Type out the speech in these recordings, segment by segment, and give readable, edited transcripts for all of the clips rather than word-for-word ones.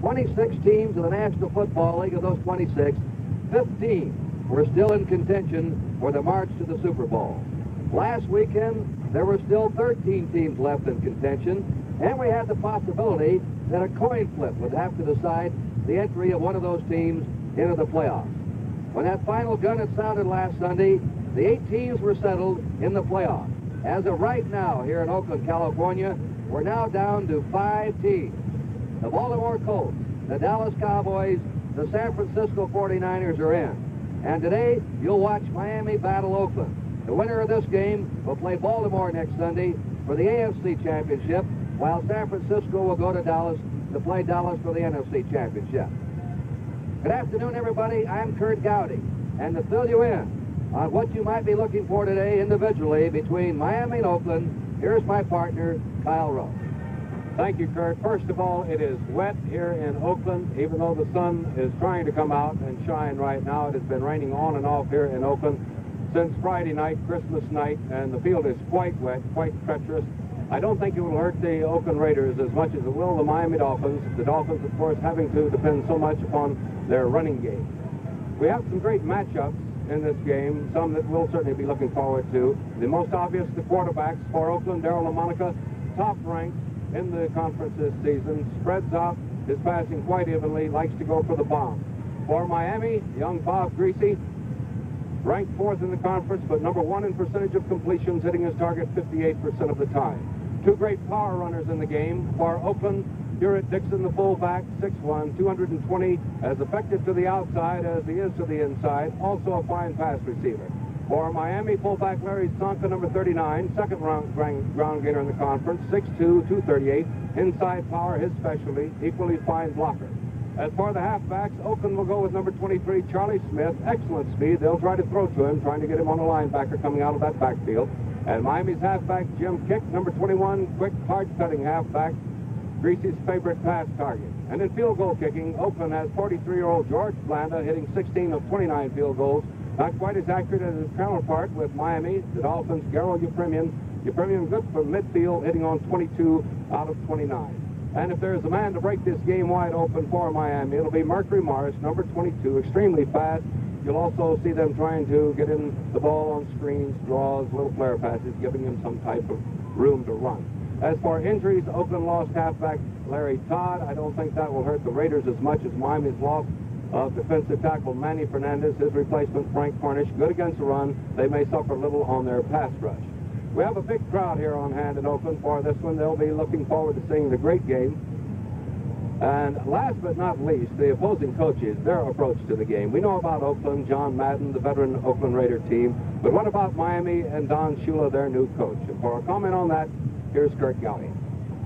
26 teams in the National Football League. Of those 26, 15 were still in contention for the march to the Super Bowl. Last weekend, there were still 13 teams left in contention, and we had the possibility that a coin flip would have to decide the entry of one of those teams into the playoffs. When that final gun had sounded last Sunday, the 8 teams were settled in the playoffs. As of right now, here in Oakland, California, we're now down to 5 teams. The Baltimore Colts, the Dallas Cowboys, the San Francisco 49ers are in. And today, you'll watch Miami battle Oakland. The winner of this game will play Baltimore next Sunday for the AFC Championship, while San Francisco will go to Dallas to play Dallas for the NFC Championship. Good afternoon, everybody. I'm Curt Gowdy, and to fill you in on what you might be looking for today individually between Miami and Oakland, here's my partner, Kyle Rowe. Thank you, Curt. First of all, it is wet here in Oakland. Even though the sun is trying to come out and shine right now, it has been raining on and off here in Oakland since Friday night, Christmas night, and the field is quite wet, quite treacherous. I don't think it will hurt the Oakland Raiders as much as it will the Miami Dolphins. The Dolphins, of course, having to depend so much upon their running game. We have some great matchups in this game, some that we'll certainly be looking forward to. The most obvious, the quarterbacks for Oakland, Darryl LaMonica, top ranked in the conference this season, spreads out his passing quite evenly, likes to go for the bomb. For Miami, young Bob Greasy, ranked 4th in the conference, but number 1 in percentage of completions, hitting his target 58% of the time. 2 great power runners in the game. For Oakland, Currt Dixon, the fullback, 6'1", 220, as effective to the outside as he is to the inside, also a fine pass receiver. For Miami, fullback Larry Tsonka, number 39, second ground gainer in the conference, 6'2", 238, inside power, his specialty, equally fine blocker. As for the halfbacks, Oakland will go with number 23, Charlie Smith, excellent speed. They'll try to throw to him, trying to get him on a linebacker coming out of that backfield. And Miami's halfback, Jim Kick, number 21, quick, hard-cutting halfback, Greasy's favorite pass target. And in field goal kicking, Oakland has 43-year-old George Blanda hitting 16 of 29 field goals. Not quite as accurate as his counterpart with Miami, the Dolphins' Gerald Upremian. Upremian good from midfield, hitting on 22 out of 29. And if there's a man to break this game wide open for Miami, it'll be Mercury Morris, number 22, extremely fast. You'll also see them trying to get in the ball on screens, draws, little flare passes, giving him some type of room to run. As for injuries, Oakland lost halfback Larry Todd. I don't think that will hurt the Raiders as much as Miami's loss of defensive tackle Manny Fernandez. His replacement, Frank Cornish, good against the run. They may suffer a little on their pass rush. We have a big crowd here on hand in Oakland for this one. They'll be looking forward to seeing the great game. And last but not least, the opposing coaches, their approach to the game. We know about Oakland, John Madden, the veteran Oakland Raider team. But what about Miami and Don Shula, their new coach? And for a comment on that, here's Curt Gowdy.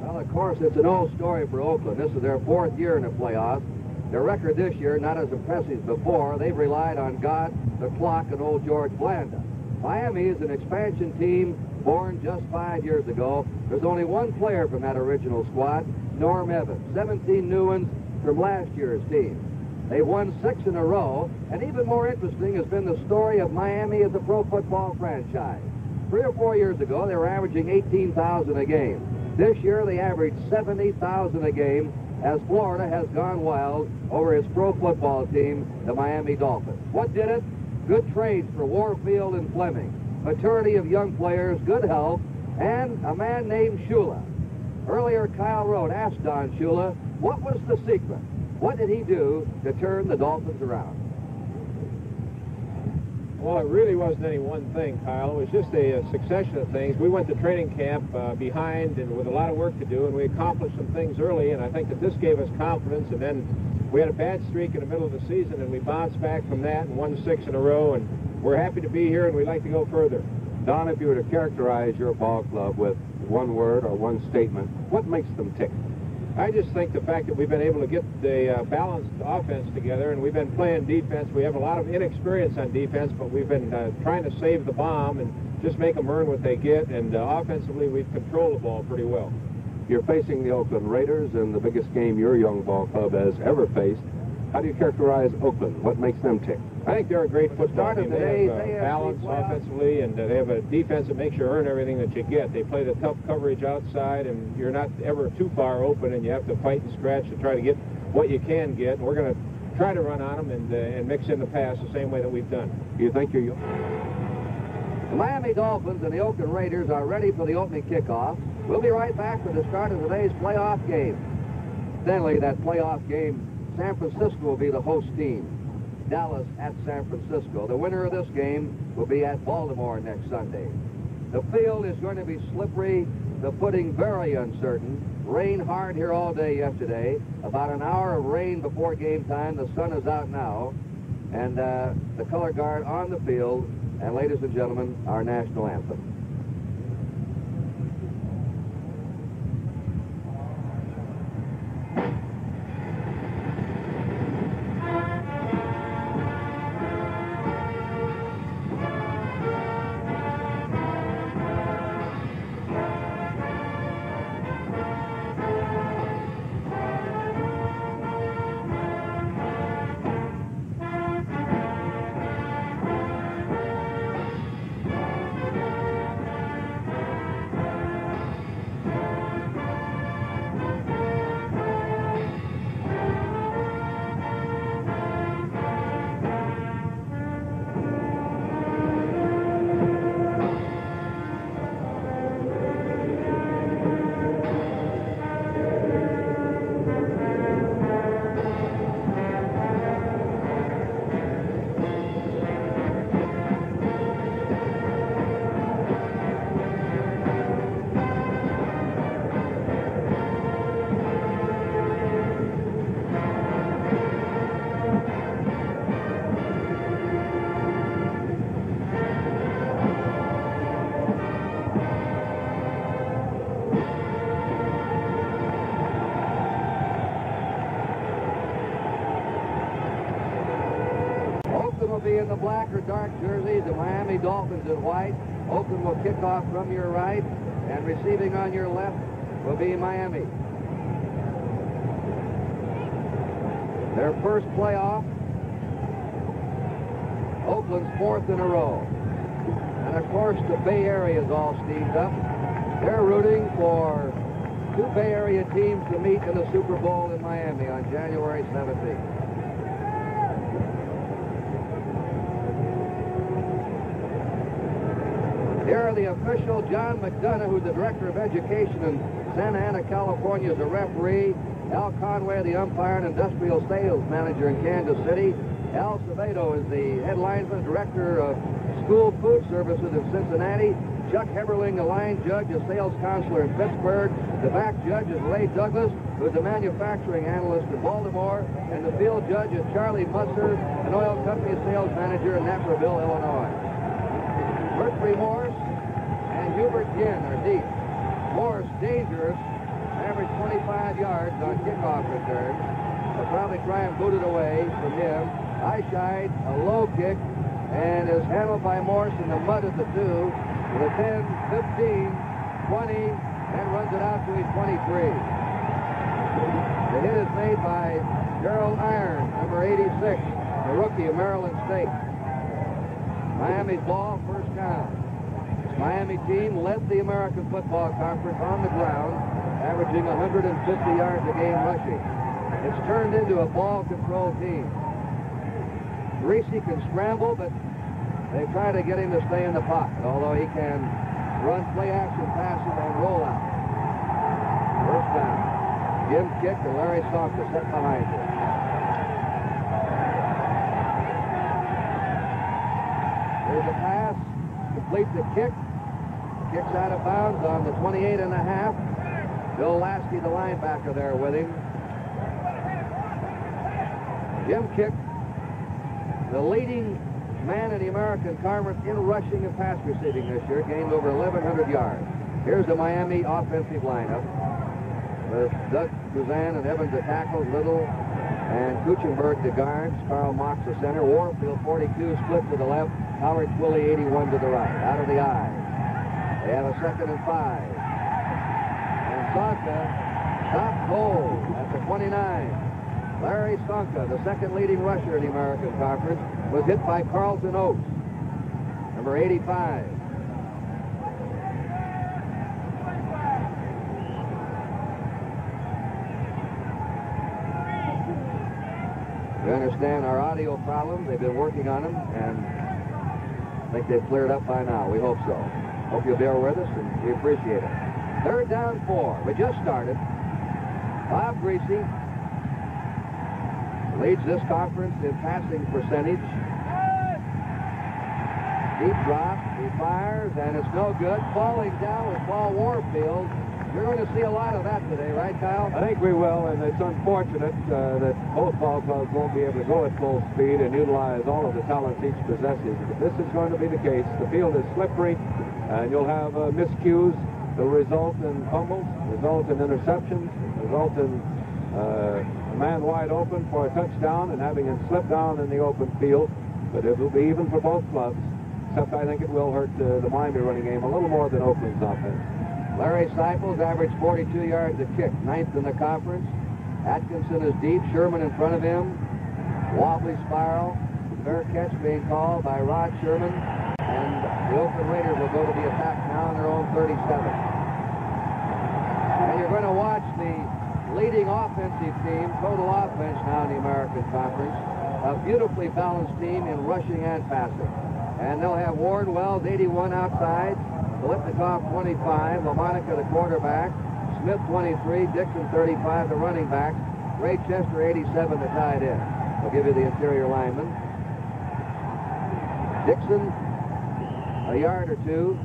Well, of course, it's an old story for Oakland. This is their 4th year in the playoffs. Their record this year, not as impressive as before. They've relied on God, the clock, and old George Blanda. Miami is an expansion team born just 5 years ago. There's only one player from that original squad, Norm Evans. 17 new ones from last year's team. They've won 6 in a row, and even more interesting has been the story of Miami as a pro football franchise. 3 or 4 years ago, they were averaging 18,000 a game. This year, they average 70,000 a game, as Florida has gone wild over his pro football team, the Miami Dolphins. What did it? Good trades for Warfield and Fleming, maturity of young players, good health, and a man named Shula. Earlier, Kyle Rote asked Don Shula, what was the secret? What did he do to turn the Dolphins around? Well, it really wasn't any one thing, Kyle. It was just a succession of things. We went to training camp behind and with a lot of work to do, and we accomplished some things early, and I think that this gave us confidence. And then we had a bad streak in the middle of the season, and we bounced back from that and won 6 in a row, and we're happy to be here, and we'd like to go further. Don, if you were to characterize your ball club with one word or one statement, what makes them tick? I just think the fact that we've been able to get the balanced offense together, and we've been playing defense. We have a lot of inexperience on defense, but we've been trying to save the bomb and just make them earn what they get, and offensively we've controlled the ball pretty well. You're facing the Oakland Raiders in the biggest game your young ball club has ever faced. How do you characterize Oakland? What makes them tick? I think they're a great football team. They have balance offensively, and they have a defense that makes you earn everything that you get. They play the tough coverage outside, and you're not ever too far open, and you have to fight and scratch to try to get what you can get. And we're going to try to run on them and mix in the pass the same way that we've done. You think you're... The Miami Dolphins and the Oakland Raiders are ready for the opening kickoff. We'll be right back for the start of today's playoff game. Incidentally, that playoff game, San Francisco will be the host team. Dallas at San Francisco. The winner of this game will be at Baltimore next Sunday. The field is going to be slippery, the footing very uncertain. Rained hard here all day yesterday. About an hour of rain before game time. The sun is out now. And the color guard on the field. And ladies and gentlemen, our national anthem. Be in the black or dark jerseys, the Miami Dolphins in white. Oakland will kick off from your right, and receiving on your left will be Miami. Their first playoff, Oakland's fourth in a row. And of course, the Bay Area is all steamed up. They're rooting for two Bay Area teams to meet in the Super Bowl in Miami on January 17th. Here are the official. John McDonough, who's the director of education in Santa Ana, California, is a referee. Al Conway, the umpire and industrial sales manager in Kansas City. Al Acevedo is the head linesman, director of school food services in Cincinnati. Chuck Heberling, the line judge, is sales counselor in Pittsburgh. The back judge is Ray Douglas, who's the manufacturing analyst in Baltimore. And the field judge is Charlie Musser, an oil company sales manager in Naperville, Illinois. Mercury Morse and Hubert Ginn are deep. Morse, dangerous, average 25 yards on kickoff return. They'll probably try and boot it away from him. Eyeshide, a low kick, and is handled by Morse in the mud at the 2, with a 10, 15, 20, and runs it out to his 23. The hit is made by Gerald Iron, number 86, the rookie of Maryland State. Miami's ball, first down. This Miami team led the American Football Conference on the ground, averaging 150 yards a game rushing. It's turned into a ball control team. Reese can scramble, but they try to get him to stay in the pocket, although he can run play action passes and roll out. First down. Jim kick and Larry Sonka set behind him. There's a pass, complete the kick. Kicks out of bounds on the 28.5. Bill Lasky, the linebacker, there with him. Jim Kick, the leading man in the American Conference in rushing and pass receiving this year, gained over 1,100 yards. Here's the Miami offensive lineup with Doug Cruzan and Evans the tackles, Little and Kuchenberg the guards, Karl Mox the center, Warfield 42 split to the left, Howard Twilley 81 to the right. Out of the eye. They have a 2nd and 5. And Sonka stopped cold at the 29. Larry Sonka, the second leading rusher in the American Conference, was hit by Carlton Oates, number 85. We understand our audio problems. They've been working on them, and I think they've cleared up by now. We hope so. Hope you'll bear with us, and we appreciate it. Third down 4. We just started. Bob Greasy leads this conference in passing percentage. Deep drop, he fires, and it's no good. Falling down with Paul Warfield. You're going to see a lot of that today, right, Kyle? I think we will, and it's unfortunate that both ball clubs won't be able to go at full speed and utilize all of the talents each possesses. But this is going to be the case. The field is slippery, and you'll have miscues that will result in fumbles, result in interceptions, result in a man wide open for a touchdown and having him slip down in the open field. But it will be even for both clubs, except I think it will hurt the Miami running game a little more than Oakland's offense. Larry Seipels averaged 42 yards a kick, 9th in the conference. Atkinson is deep, Sherman in front of him. Wobbly spiral, fair catch being called by Rod Sherman. And the Oakland Raiders will go to the attack now on their own 37. And you're going to watch the leading offensive team, total offense now in the American Conference. A beautifully balanced team in rushing and passing. And they'll have Ward Wells, 81 outside, Bolitnikov, 25, LaMonica, the quarterback, Smith, 23, Dixon, 35, the running back, Ray Chester, 87, the tight end. I'll give you the interior lineman. Dixon, a yard or two.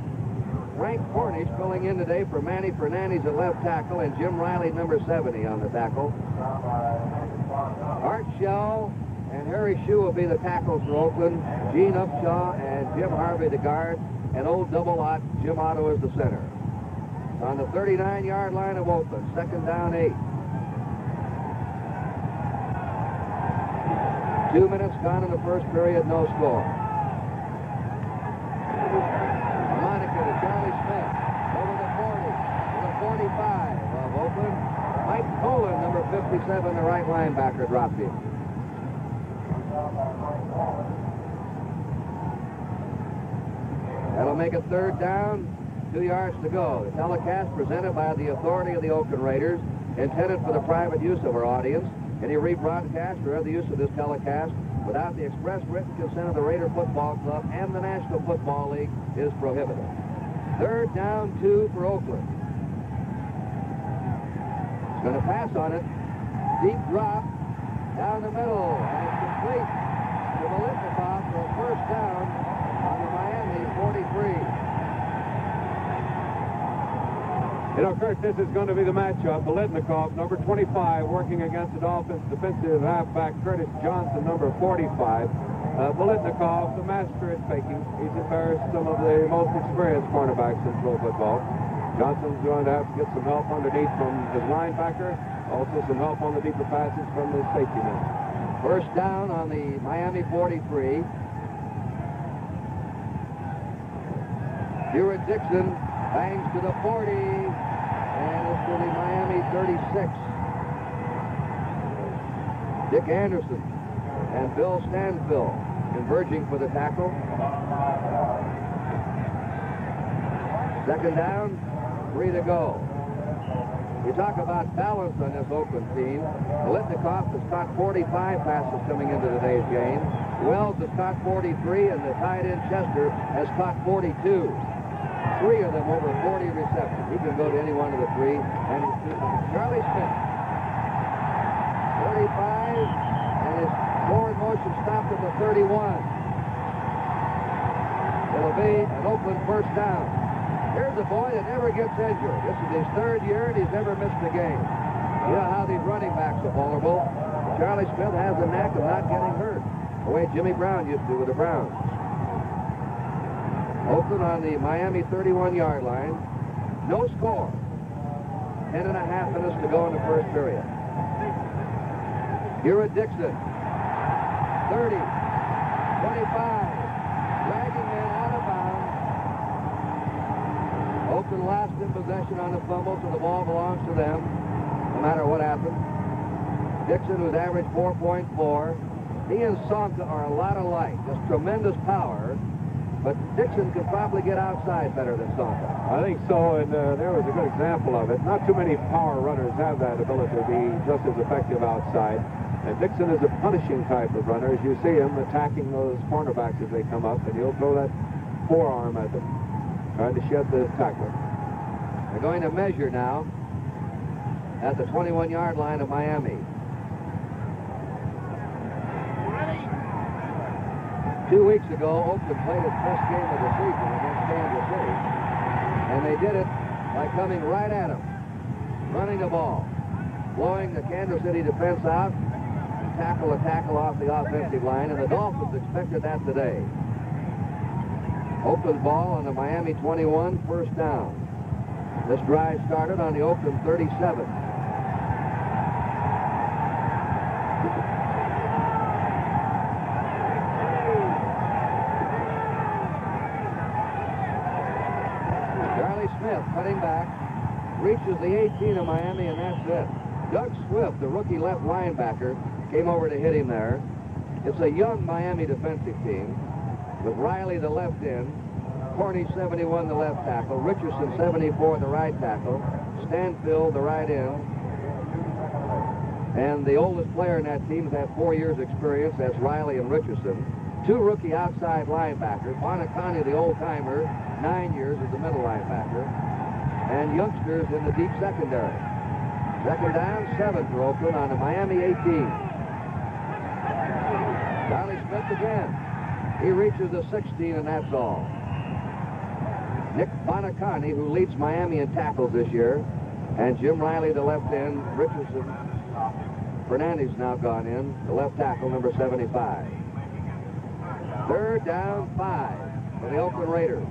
Frank Cornish filling in today for Manny Fernandez at left tackle, and Jim Riley, number 70, on the tackle. Art Shell and Harry Shue will be the tackles for Oakland. Gene Upshaw and Jim Harvey the guard, and old double Ott, Jim Otto is the center. On the 39-yard line of Oakland, 2nd down 8. 2 minutes gone in the first period, no score. Monica to Charlie Smith, over the 40, to the 45 of Oakland. Mike Poland, number 57, the right linebacker, dropped in. That'll make it 3rd down, 2 yards to go. The telecast presented by the authority of the Oakland Raiders, intended for the private use of our audience. Any rebroadcast or other use of this telecast without the express written consent of the Raider Football Club and the National Football League is prohibited. 3rd down 2 for Oakland. He's going to pass on it. Deep drop down the middle, and it's complete to Bolitnikov for a 1st down on the Miami 43. You know, Kurt, this is going to be the matchup. Bolitnikov, number 25, working against the Dolphins defensive halfback Curtis Johnson, number 45. Bolitnikov, the master at faking. He's embarrassed some of the most experienced cornerbacks in pro football. Johnson's going to have to get some help underneath from his linebacker, also some help on the deeper passes from the safety man. 1st down on the Miami 43. Hewitt Dixon bangs to the 40, and it's to the Miami 36. Dick Anderson and Bill Stanfill converging for the tackle. 2nd down, 3 to go. You talk about balance on this Oakland team. Bolitnikov has caught 45 passes coming into today's game. Wells has caught 43, and the tight end Chester has caught 42. 3 of them over 40 receptions. He can go to any one of the 3. And Charlie Smith, 35, and his forward motion stopped at the 31. It'll be an Oakland 1st down. Here's a boy that never gets injured. This is his 3rd year, and he's never missed a game. You know how these running backs are vulnerable. Charlie Smith has the knack of not getting hurt, the way Jimmy Brown used to with the Browns. Oakland on the Miami 31-yard line. No score. 10.5 minutes to go in the first period. Hewitt Dixon. 30. 25. Dragging man out of bounds. Oakland last in possession on the fumble, so the ball belongs to them, no matter what happens. Dixon, who's averaged 4.4. He and Sonka are a lot alike. Just tremendous power. But Dixon could probably get outside better than Sonka. I think so, and there was a good example of it. Not too many power runners have that ability to be just as effective outside. And Dixon is a punishing type of runner. As you see him attacking those cornerbacks as they come up, and he'll throw that forearm at them, trying to shed the tackler. They're going to measure now at the 21-yard line of Miami. 2 weeks ago, Oakland played its best game of the season against Kansas City, and they did it by coming right at them, running the ball, blowing the Kansas City defense out, tackle a tackle off the offensive line, and the Dolphins expected that today. Oakland ball on the Miami 21, first down. This drive started on the Oakland 37. Charlie Smith cutting back, reaches the 18 of Miami, and that's it. Doug Swift, the rookie left linebacker, came over to hit him there. It's a young Miami defensive team with Riley the left end, Corney 71 the left tackle, Richardson 74 the right tackle, Stanfield the right end, and the oldest player in that team has had 4 years experience. That's Riley and Richardson. 2 rookie outside linebackers, Bonacani the old-timer, 9 years as the middle linebacker, and youngsters in the deep secondary. Second down, 7 for Oakland on the Miami 18. Charlie Smith again. He reaches the 16, and that's all. Nick Bonacani, who leads Miami in tackles this year, and Jim Riley, the left end, Richardson. Fernandez now gone in, the left tackle, number 75. Third down, 5 for the Oakland Raiders.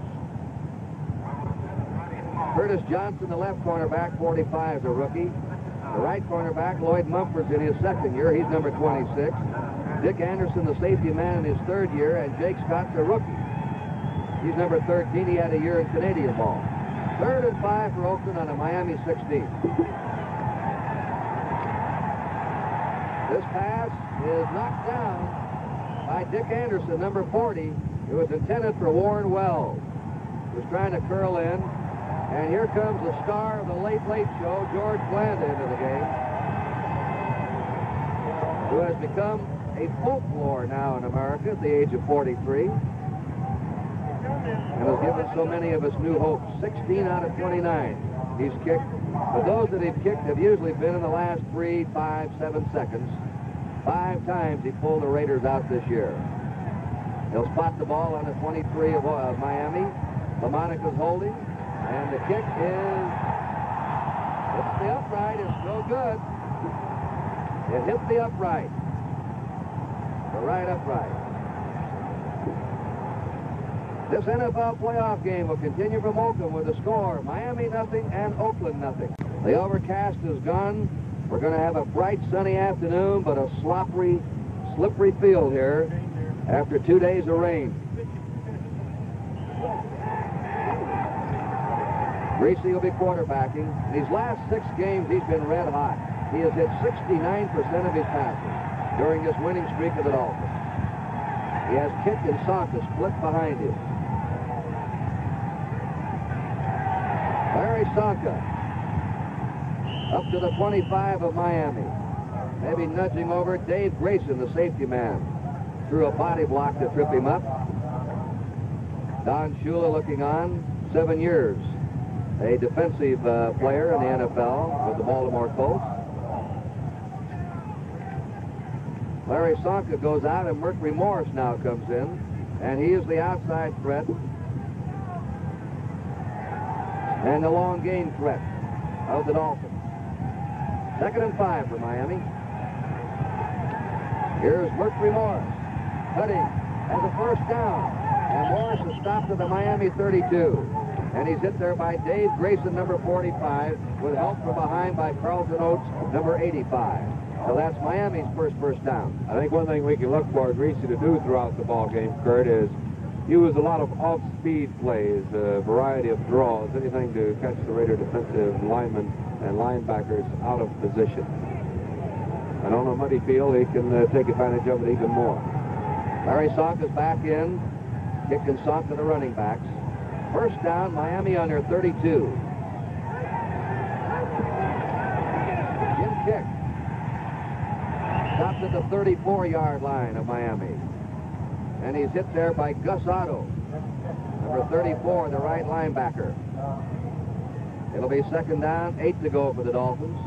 Curtis Johnson, the left cornerback, 45, the rookie. The right cornerback, Lloyd Mumford's in his second year. He's number 26. Dick Anderson, the safety man, in his third year, and Jake Scott's a rookie. He's number 13. He had a year in Canadian ball. 3rd and 5 for Oakland on a Miami 16. This pass is knocked down by Dick Anderson, number 40. It was intended for Warren Wells. He was trying to curl in. And here comes the star of the Late Late Show, George Blanda, into the game, who has become a folklore now in America at the age of 43, and has given so many of us new hopes. 16 out of 29 he's kicked, but those that he's kicked have usually been in the last 3, 5, 7 seconds. 5 times he pulled the Raiders out this year. He'll spot the ball on the 23 of Miami. LaMonica's holding. And the kick is, hits the upright. It's no good. It hit the upright. The right upright. This NFL playoff game will continue from Oakland with a score, Miami nothing and Oakland nothing. The overcast is gone. We're going to have a bright sunny afternoon, but a slippery field here after 2 days of rain. Greasy will be quarterbacking. In these last 6 games, he's been red hot. He has hit 69% of his passes during this winning streak of the Dolphins. He has Kick and Sonka split behind him. Larry Sonka up to the 25 of Miami. Maybe nudging over Dave Grayson, the safety man, threw a body block to trip him up. Don Shula looking on, 7 years. A defensive player in the NFL with the Baltimore Colts. Larry Sonka goes out, and Mercury Morris now comes in, and he is the outside threat and the long gain threat of the Dolphins. 2nd and 5 for Miami. Here's Mercury Morris cutting as a first down, and Morris is stopped at the Miami 32. And he's hit there by Dave Grayson, number 45, with help from behind by Carlton Oates, number 85. So that's Miami's first down. I think one thing we can look for Greasy to do throughout the ball game, Kurt, is use a lot of off-speed plays, a variety of draws, anything to catch the Raider defensive linemen and linebackers out of position. And on a muddy field, he can take advantage of it even more. Larry Sonka's back in. Kick and Sonka, the running backs. First down, Miami on their 32. Jim Kick. Stops at the 34-yard line of Miami. And he's hit there by Gus Otto, number 34, the right linebacker. It'll be second down, 8 to go for the Dolphins,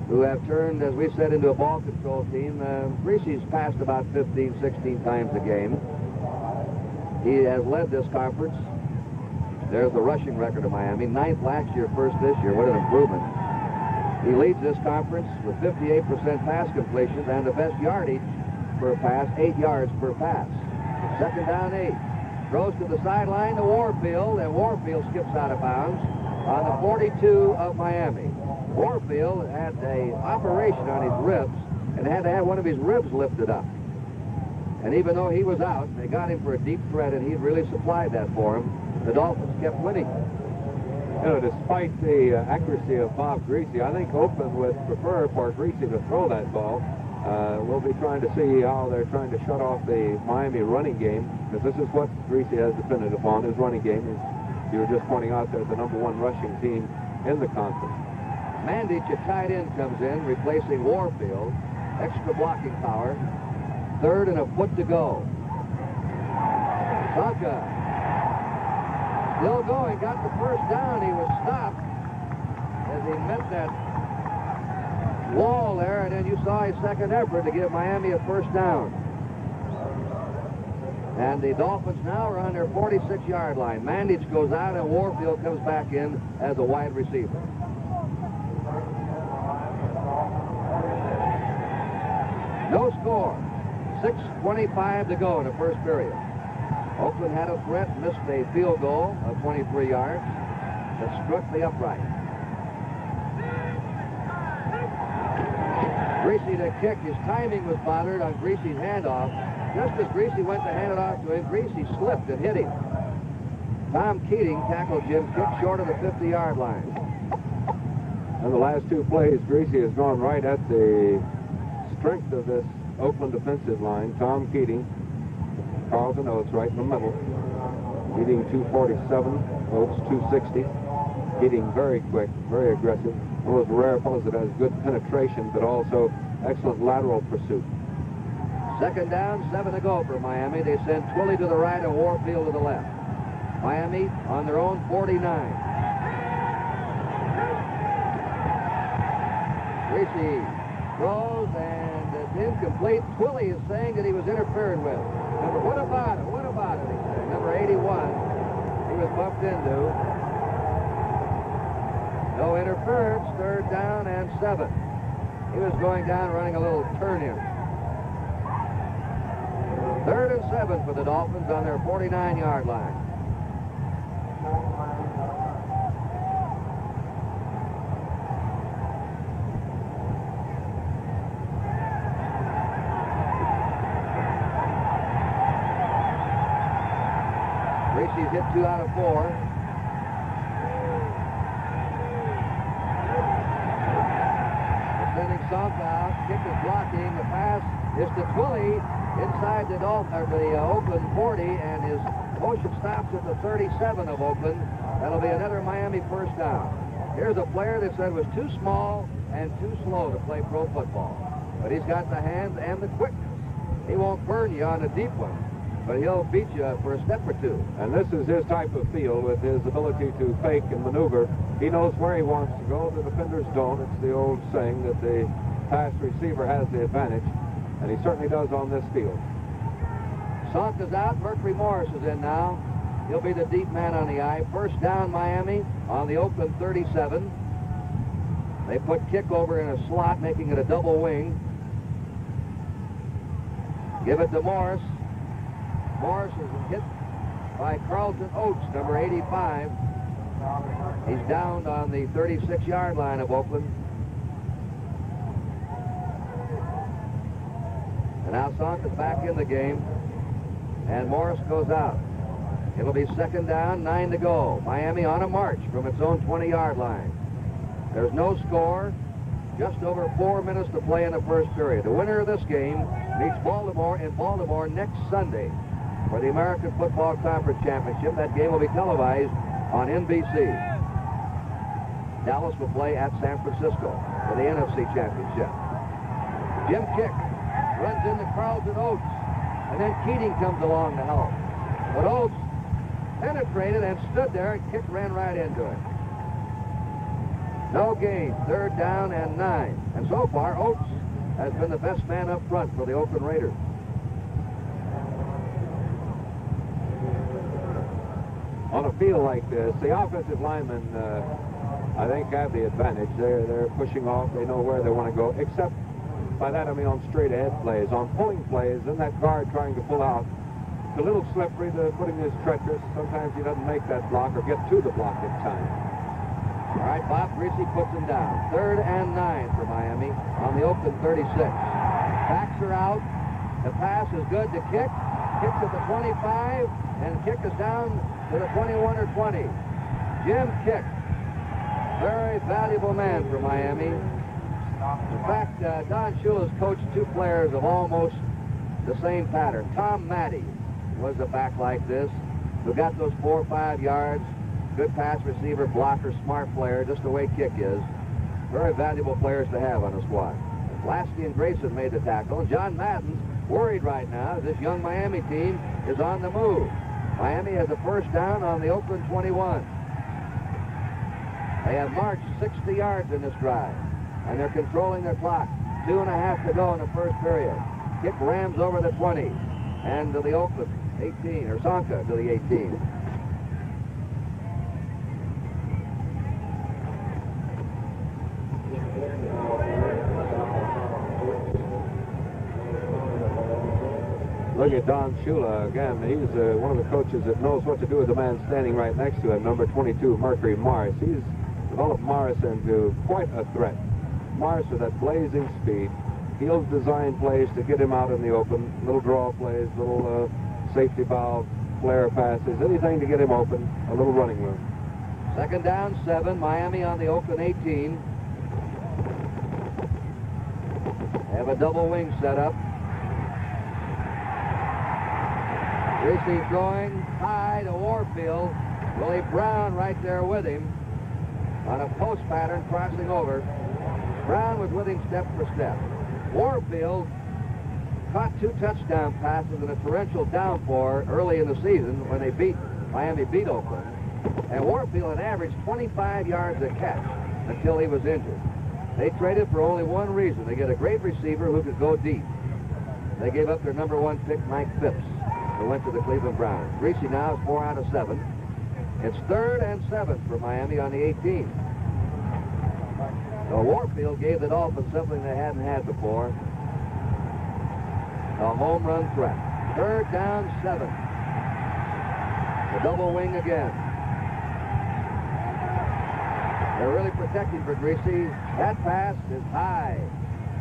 who have turned, as we said, into a ball control team. Greasy's passed about 15, 16 times a game. He has led this conference. There's the rushing record of Miami. 9th last year, 1st this year. What an improvement. He leads this conference with 58% pass completions and the best yardage per pass, 8 yards per pass. Second down, 8. Throws to the sideline to Warfield, and Warfield skips out of bounds on the 42 of Miami. Warfield had an operation on his ribs and had to have one of his ribs lifted up. And even though he was out, they got him for a deep threat, and he'd really supplied that for him. The Dolphins kept winning. You know, despite the accuracy of Bob Greasy, I think Oakland would prefer for Greasy to throw that ball. We'll be trying to see how they're trying to shut off the Miami running game, because this is what Greasy has depended upon, his running game. You were just pointing out they're the #1 rushing team in the conference. Mandich, a tight end, comes in, replacing Warfield. Extra blocking power. 3rd and a foot to go. Sonka still going, got the first down. He was stopped as he met that wall there, and then you saw his second effort to give Miami a first down. And the Dolphins now are on their 46-yard line. Mandich goes out, and Warfield comes back in as a wide receiver. No score. 6:25 to go in the first period. Oakland had a threat, missed a field goal of 23 yards that struck the upright. Greasy to kick. His timing was bothered on Greasy's handoff. Just as Greasy went to hand it off to him, Greasy slipped and hit him. Tom Keating tackled Jim Kick short of the 50-yard line. In the last 2 plays, Greasy has gone right at the strength of this Oakland defensive line. Tom Keating, Carlton Oates right in the middle. Keating 247, Oates 260. Keating very quick, very aggressive. One of those rare fellows that has good penetration, but also excellent lateral pursuit. Second down, 7 to go for Miami. They send Twilley to the right and Warfield to the left. Miami on their own 49. Greasy throws, and it's incomplete. Twilley is saying that he was interfered with. What about it? What about it? He said. Number 81, he was bumped into. No interference. 3rd down and 7. He was going down, running a little turn-in. 3rd and 7 for the Dolphins on their 49-yard line. Greasy's hit 2 out of 4. Sending Sonka out. Kick is blocking. The pass is to Twilley inside the Oakland 40, and his motion stops at the 37 of Oakland. That'll be another Miami first down. Here's a player that said was too small and too slow to play pro football. But he's got the hands and the quickness. He won't burn you on a deep one, but he'll beat you for a step or two. And this is his type of field with his ability to fake and maneuver. He knows where he wants to go. The defenders don't. It's the old saying that the pass receiver has the advantage, and he certainly does on this field. Sonka's out. Mercury Morris is in now. He'll be the deep man on the eye. First down, Miami on the Oakland 37. They put Kick over in a slot, making it a double wing. Give it to Morris. Morris is hit by Carlton Oates, number 85. He's downed on the 36-yard line of Oakland. And now Sonka's back in the game, and Morris goes out. It'll be second down, 9 to go. Miami on a march from its own 20-yard line. There's no score, just over 4 minutes to play in the first period. The winner of this game meets Baltimore in Baltimore next Sunday for the American Football Conference Championship. That game will be televised on NBC. Dallas will play at San Francisco for the NFC Championship. Jim Kick runs into Carlton Oates, and then Keating comes along to help. But Oates penetrated and stood there, and Kick ran right into it. No gain, 3rd down and 9. And so far, Oates has been the best man up front for the Oakland Raiders. On a field like this, the offensive linemen, I think, have the advantage. They're pushing off. They know where they want to go, except by that I mean on straight-ahead plays. On pulling plays, then that guard trying to pull out, it's a little slippery. The footing is treacherous. Sometimes he doesn't make that block or get to the block in time. All right, Bob Greasy puts him down. 3rd and 9 for Miami on the Oakland 36. Backs are out. The pass is good to Kick. Kicks at the 25, and Kick is down to the 21 or 20. Jim Kick, very valuable man for Miami. In fact, Don Shula's coached 2 players of almost the same pattern. Tom Matty was a back like this, who got those 4 or 5 yards. Good pass receiver, blocker, smart player, just the way Kick is. Very valuable players to have on a squad. Lasky and Grayson made the tackle, and John Madden's worried right now. This young Miami team is on the move. Miami has a 1st down on the Oakland 21. They have marched 60 yards in this drive, and they're controlling their clock. 2.5 to go in the 1st period. Kick rams over the 20, and to the Oakland 18, or Sonka to the 18. Look at Don Shula again. He's one of the coaches that knows what to do with the man standing right next to him, number 22, Mercury Morris. He's developed Morris into quite a threat. Morris with that blazing speed. He'll design plays to get him out in the open. Little draw plays, little safety valve, flare passes, anything to get him open. A little running room. 2nd down, 7. Miami on the Oakland 18. They have a double wing set up. Greasy throwing high to Warfield. Willie Brown right there with him on a post pattern crossing over. Brown was with him step for step. Warfield caught 2 touchdown passes in a torrential downpour early in the season when Miami beat Oakland. And Warfield had averaged 25 yards a catch until he was injured. They traded for only one reason. They get a great receiver who could go deep. They gave up their number 1 pick, Mike Phipps, who went to the Cleveland Browns. Greasy now is 4 out of 7. It's 3rd and 7 for Miami on the 18. So Warfield gave the Dolphins something they hadn't had before. A home run threat. 3rd down, 7. The double wing again. They're really protecting for Greasy. That pass is high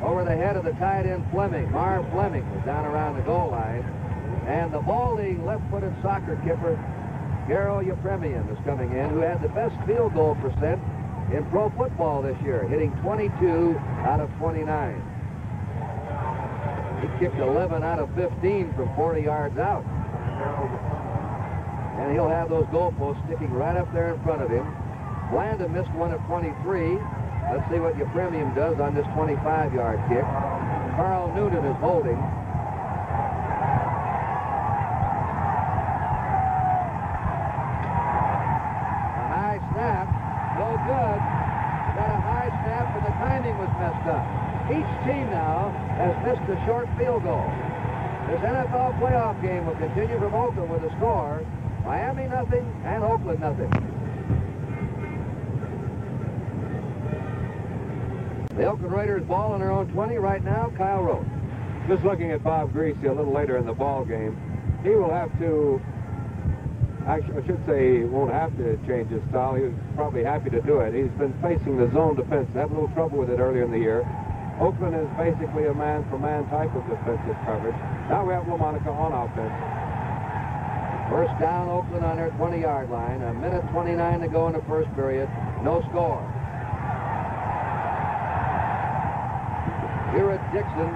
over the head of the tight end Fleming. Marv Fleming was down around the goal line. And the balding left-footed soccer kipper, Garo Yepremian, is coming in, who had the best field goal percent in pro football this year, hitting 22 out of 29. He kicked 11 out of 15 from 40 yards out. And he'll have those goalposts sticking right up there in front of him. Blanda missed one of 23. Let's see what Yepremian does on this 25-yard kick. Carl Noonan is holding. Good. Got a high snap, but the timing was messed up. Each team now has missed a short field goal. This NFL playoff game will continue from Oakland with a score. Miami nothing and Oakland nothing. The Oakland Raiders ball on their own 20 right now. Kyle Rote. Just looking at Bob Greasy a little later in the ball game, he will have to, actually, I should say he won't have to change his style. He was probably happy to do it. He's been facing the zone defense. Had a little trouble with it earlier in the year. Oakland is basically a man-for-man type of defensive coverage. Now we have LaMonica on offense. 1st down, Oakland on their 20-yard line. 1:29 to go in the 1st period. No score. Here at Dixon,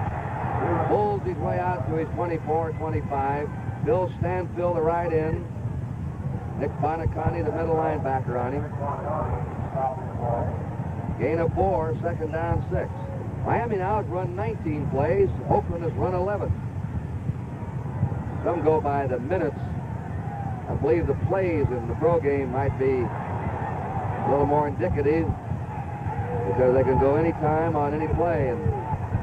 pulls his way out to his 24-25. Bill Stanfield, the right end. Nick Bonacani, the middle linebacker, on him. Gain of 4, 2nd down, 6. Miami now has run 19 plays. Oakland has run 11. Some go by the minutes. I believe the plays in the pro game might be a little more indicative because they can go anytime on any play in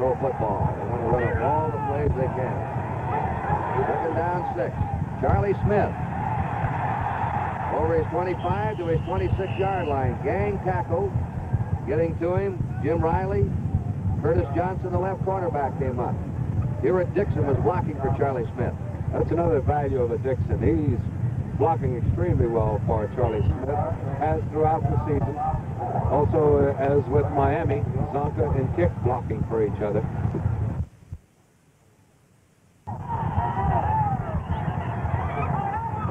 pro football. They want to run up all the plays they can. Second down, 6. Charlie Smith over his 25 to his 26-yard line. Gang tackle. Getting to him, Jim Riley. Curtis Johnson, the left cornerback, came up. Hewitt Dixon was blocking for Charlie Smith. That's another value of a Dixon. He's blocking extremely well for Charlie Smith, as throughout the season. Also, as with Miami, Zonka and Kick blocking for each other.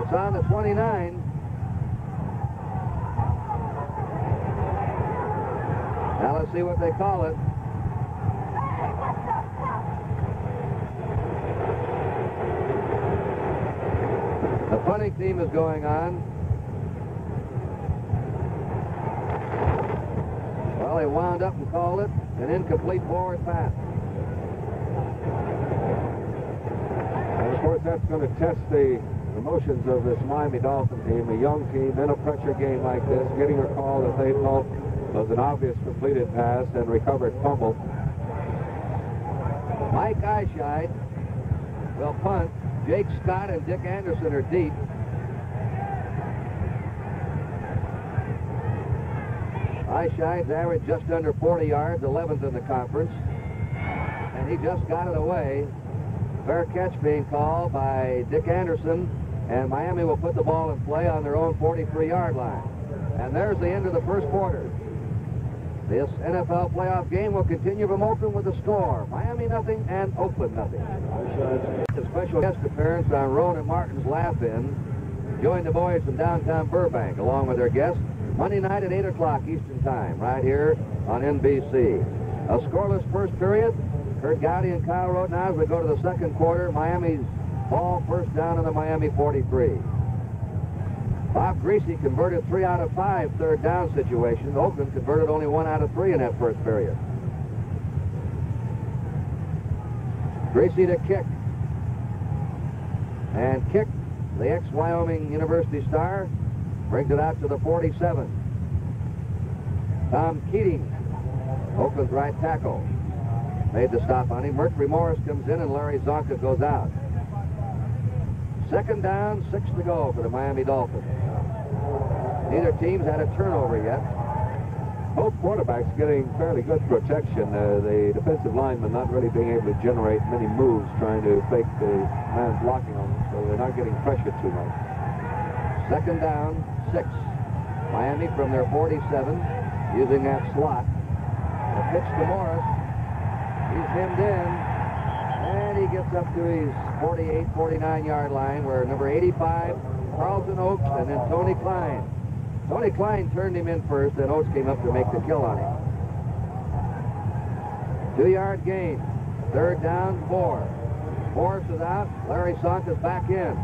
It's on the 29. Now let's see what they call it. The punting team is going on. Well, they wound up and called it an incomplete forward pass. And of course, that's going to test the emotions of this Miami Dolphin team, a young team in a pressure game like this, getting a call that they felt was an obvious completed pass and recovered fumble. Mike Eyeshide will punt. Jake Scott and Dick Anderson are deep. Eyeshide's average just under 40 yards, 11th in the conference. And he just got it away. Fair catch being called by Dick Anderson, and Miami will put the ball in play on their own 43-yard line. And there's the end of the first quarter. This NFL playoff game will continue from Oakland with a score. Miami nothing and Oakland nothing. A special guest appearance on Roan and Martin's Laugh-In. Join the boys from downtown Burbank along with their guests Monday night at 8 o'clock Eastern Time right here on NBC. A scoreless first period. Curt Gowdy and Kyle Rote now as we go to the second quarter. Miami's ball first down in the Miami 43. Bob Greasy converted 3 out of 5 third down situations. Oakland converted only 1 out of 3 in that first period. Greasy to Kick. And Kick, the ex-Wyoming University star, brings it out to the 47. Tom Keating, Oakland's right tackle, made the stop on him. Murphy Morris comes in and Larry Zonka goes out. Second down, 6 to go for the Miami Dolphins. Neither team's had a turnover yet. Both quarterbacks getting fairly good protection. The defensive linemen not really being able to generate many moves trying to fake the man blocking on them, so they're not getting pressure too much. Second down, 6. Miami from their 47, using that slot. The pitch to Morris. He's hemmed in, and he gets up to his 48, 49-yard line where number 85, Carlton Oates, and then Tony Klein. Tony Klein turned him in first, then Oates came up to make the kill on him. 2-yard gain. Third down, 4. Morris is out. Larry Zonka's back in.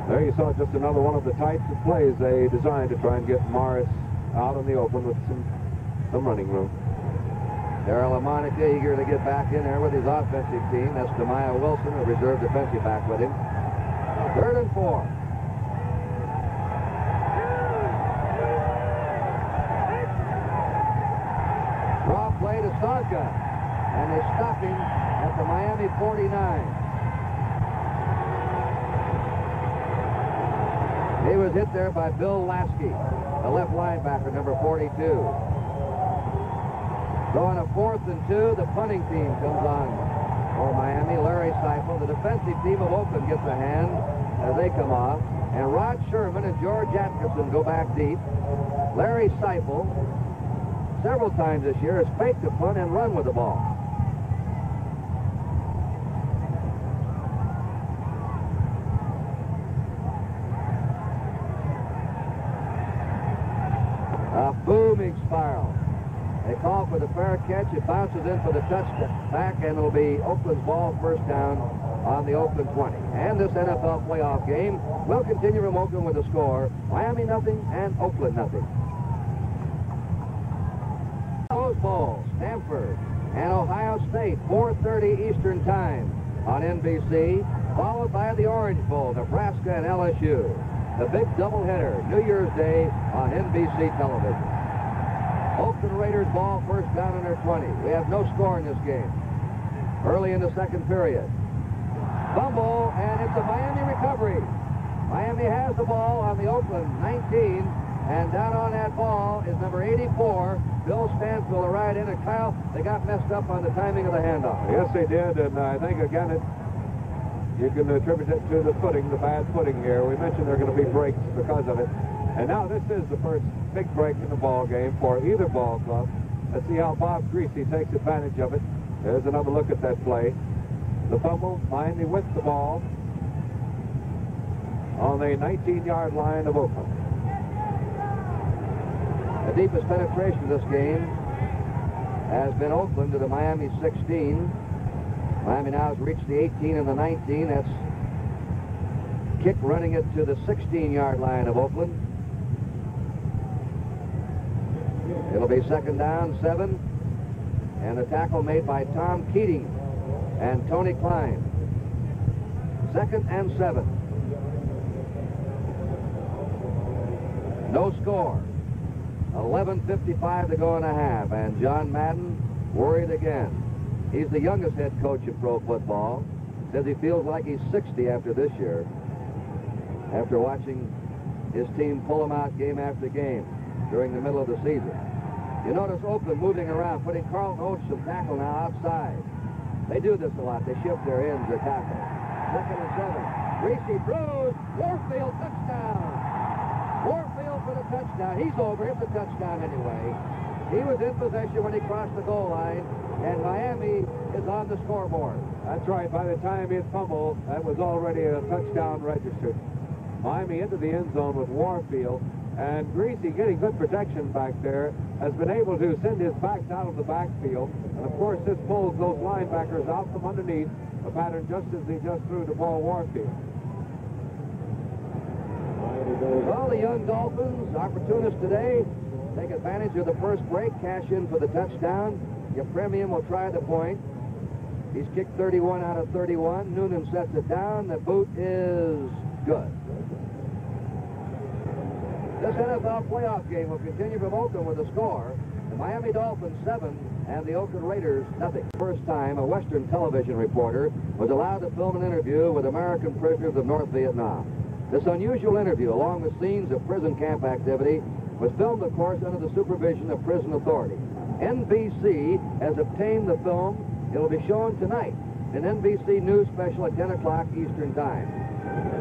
There you saw just another one of the types of plays they designed to try and get Morris out in the open with some running room. Darryl LaMonica eager to get back in there with his offensive team. That's Demaya Wilson, a reserve defensive back with him. 3rd and 4. Draw play to Zonka, and they stop him at the Miami 49. He was hit there by Bill Lasky, the left linebacker, number 42. So on a 4th and 2, the punting team comes on for Miami. Larry Seifel, the defensive team of Oakland, gets a hand as they come off. And Rod Sherman and George Atkinson go back deep. Larry Seifel, several times this year, has faked the punt and run with the ball. A booming spiral. They call for the fair catch. It bounces in for the touchback, and it'll be Oakland's ball first down on the Oakland 20. And this NFL playoff game will continue from Oakland with a score. Miami nothing and Oakland nothing. Bowl, Stanford and Ohio State, 4:30 Eastern Time on NBC, followed by the Orange Bowl, Nebraska and LSU. The big doubleheader, New Year's Day on NBC television. Oakland Raiders ball, first down on their 20. We have no score in this game. Early in the second period. Fumble, and it's a Miami recovery. Miami has the ball on the Oakland 19, and down on that ball is number 84, Bill Stanfield, the right end. And Kyle, they got messed up on the timing of the handoff. Yes, they did, and I think, again, you can attribute it to the footing, the bad footing here. We mentioned there are going to be breaks because of it. And now this is the first big break in the ball game for either ball club. Let's see how Bob Greasy takes advantage of it. There's another look at that play. The fumble, Miami with the ball on the 19-yard line of Oakland. The deepest penetration of this game has been Oakland to the Miami 16. Miami now has reached the 18 and the 19. That's kick running it to the 16-yard line of Oakland. It'll be second down, 7. And a tackle made by Tom Keating and Tony Klein. 2nd and 7. No score. 11:55 to go in a half. And John Madden worried again. He's the youngest head coach in pro football. Says he feels like he's 60 after this year, after watching his team pull him out game after game during the middle of the season. You notice Oakland moving around, putting Carlton Oates to tackle now outside. They do this a lot. They shift their ends or tackle. 2nd and 7. Greasy throws. Warfield, touchdown. Warfield for the touchdown. He's over. It's a touchdown anyway. He was in possession when he crossed the goal line, and Miami is on the scoreboard. That's right. By the time he had fumbled, that was already a touchdown registered. Miami into the end zone with Warfield, and Greasy, getting good protection back there, has been able to send his backs out of the backfield. And of course, this pulls those linebackers out from underneath, a pattern just as he just threw to Paul Warfield. Well, the young Dolphins, opportunists today, take advantage of the first break, cash in for the touchdown. Your premium will try the point. He's kicked 31 out of 31. Noonan sets it down. The boot is good. This NFL playoff game will continue from Oakland with a score. The Miami Dolphins 7 and the Oakland Raiders nothing. First time a Western television reporter was allowed to film an interview with American prisoners of North Vietnam. This unusual interview, along with scenes of prison camp activity, was filmed, of course, under the supervision of prison authorities. NBC has obtained the film. It will be shown tonight in NBC News Special at 10 o'clock Eastern Time.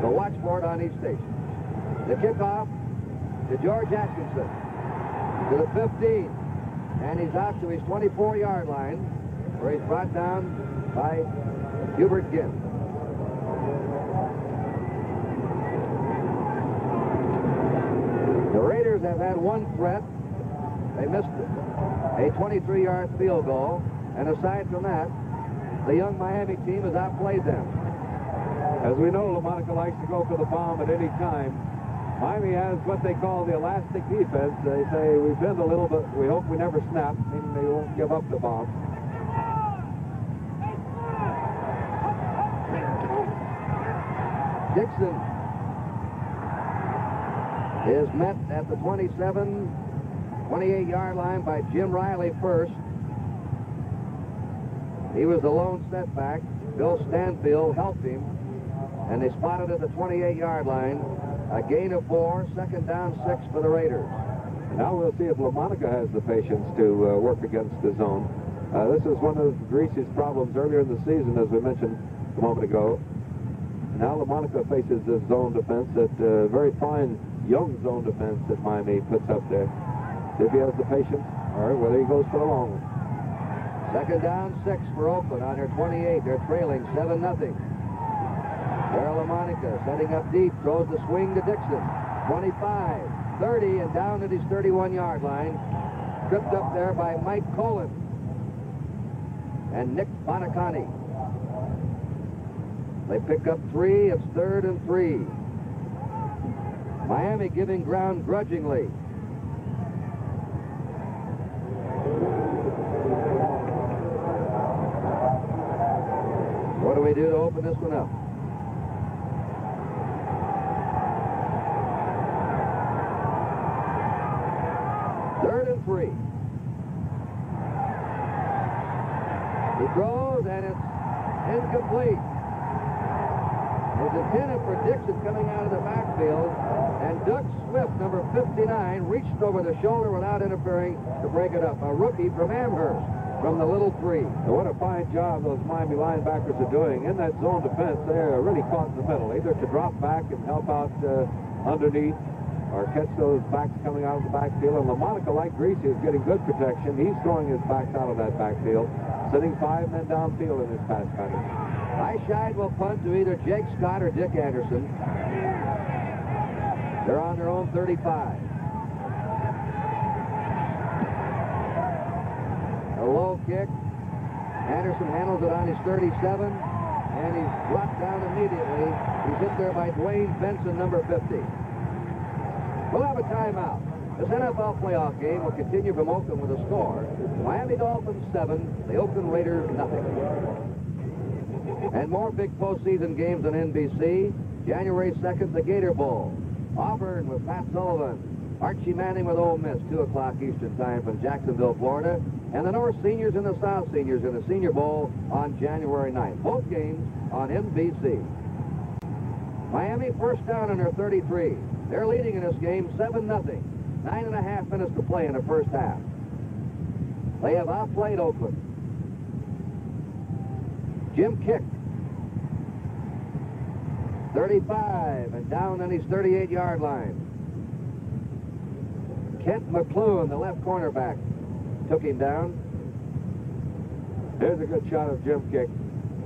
So watch for it on each station. The kickoff to George Atkinson to the 15. And he's out to his 24-yard line, where he's brought down by Hubert Ginn. The Raiders have had one threat. They missed a 23-yard field goal. And aside from that, the young Miami team has outplayed them. As we know, LaMonica likes to go for the bomb at any time. Miami has what they call the elastic defense. They say we bend a little, but we hope we never snap, meaning they won't give up the bomb. Dixon is met at the 28-yard line by Jim Riley first. He was the lone setback. Bill Stanfield helped him, and they spotted at the 28-yard line. A gain of 4, second down 6 for the Raiders. Now we'll see if LaMonica has the patience to work against the zone. This is one of Greasy's problems earlier in the season, as we mentioned a moment ago. Now LaMonica faces this zone defense, that very fine young zone defense that Miami puts up there. See if he has the patience, or whether he goes for the long one. Second down 6 for Oakland on their 28. They're trailing 7-0. Darryl LaMonica setting up deep, throws the swing to Dixon. 25, 30, and down at his 31-yard line. Tripped up there by Mike Colin and Nick Bonacani. They pick up 3. It's 3rd and 3. Miami giving ground grudgingly. we do to open this one up? Third and 3. He throws, and it's incomplete. It's intended for Dixon coming out of the backfield, and Doug Swift, number 59, reached over the shoulder without interfering to break it up. A rookie from Amherst, from the little 3. What a fine job those Miami linebackers are doing. In that zone defense, they're really caught in the middle, either to drop back and help out underneath, or catch those backs coming out of the backfield. And LaMonica, like Greasy, is getting good protection. He's throwing his backs out of that backfield, sitting 5 men downfield in this pass pattern. Highshide will punt to either Jake Scott or Dick Anderson. They're on their own 35. A low kick. Anderson handles it on his 37, and he's brought down immediately. He's hit there by Dwayne Benson, number 50. We'll have a timeout. This NFL playoff game will continue from Oakland with a score. Miami Dolphins 7, the Oakland Raiders nothing. And more big postseason games on NBC. January 2nd, the Gator Bowl. Auburn with Pat Sullivan. Archie Manning with Ole Miss, 2 o'clock Eastern Time from Jacksonville, Florida. And the North Seniors and the South Seniors in the Senior Bowl on January 9th. Both games on NBC. Miami first down on their 33. They're leading in this game 7-0. 9.5 minutes to play in the first half. They have outplayed Oakland. Jim kicked. 35 and down on his 38-yard line. Kent McClune, the left cornerback, took him down. Here's a good shot of Jim kick.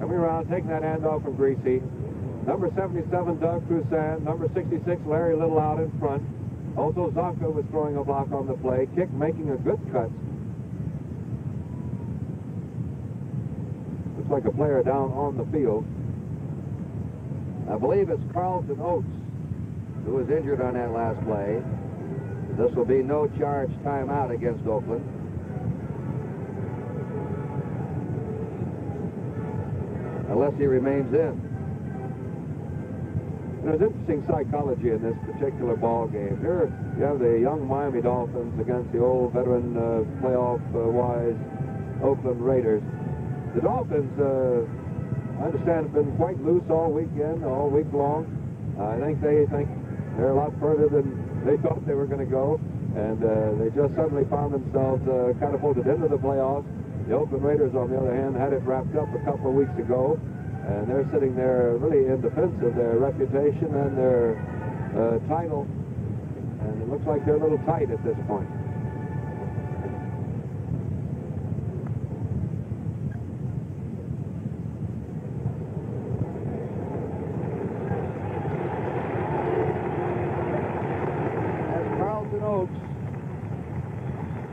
Coming around, taking that handoff from Greasy. Number 77, Doug Cruzan. Number 66, Larry Little out in front. Also, Zonka was throwing a block on the play. Kick making a good cut. Looks like a player down on the field. I believe it's Carlton Oates who was injured on that last play. This will be no charge timeout against Oakland. Unless he remains in. There's interesting psychology in this particular ball game. Here you have the young Miami Dolphins against the old veteran playoff-wise Oakland Raiders. The Dolphins, I understand, have been quite loose all weekend, all week long. I think they think they're a lot further than they thought they were going to go, and they just suddenly found themselves catapulted into the playoffs. The Oakland Raiders, on the other hand, had it wrapped up a couple of weeks ago, and they're sitting there really in defense of their reputation and their title, and it looks like they're a little tight at this point.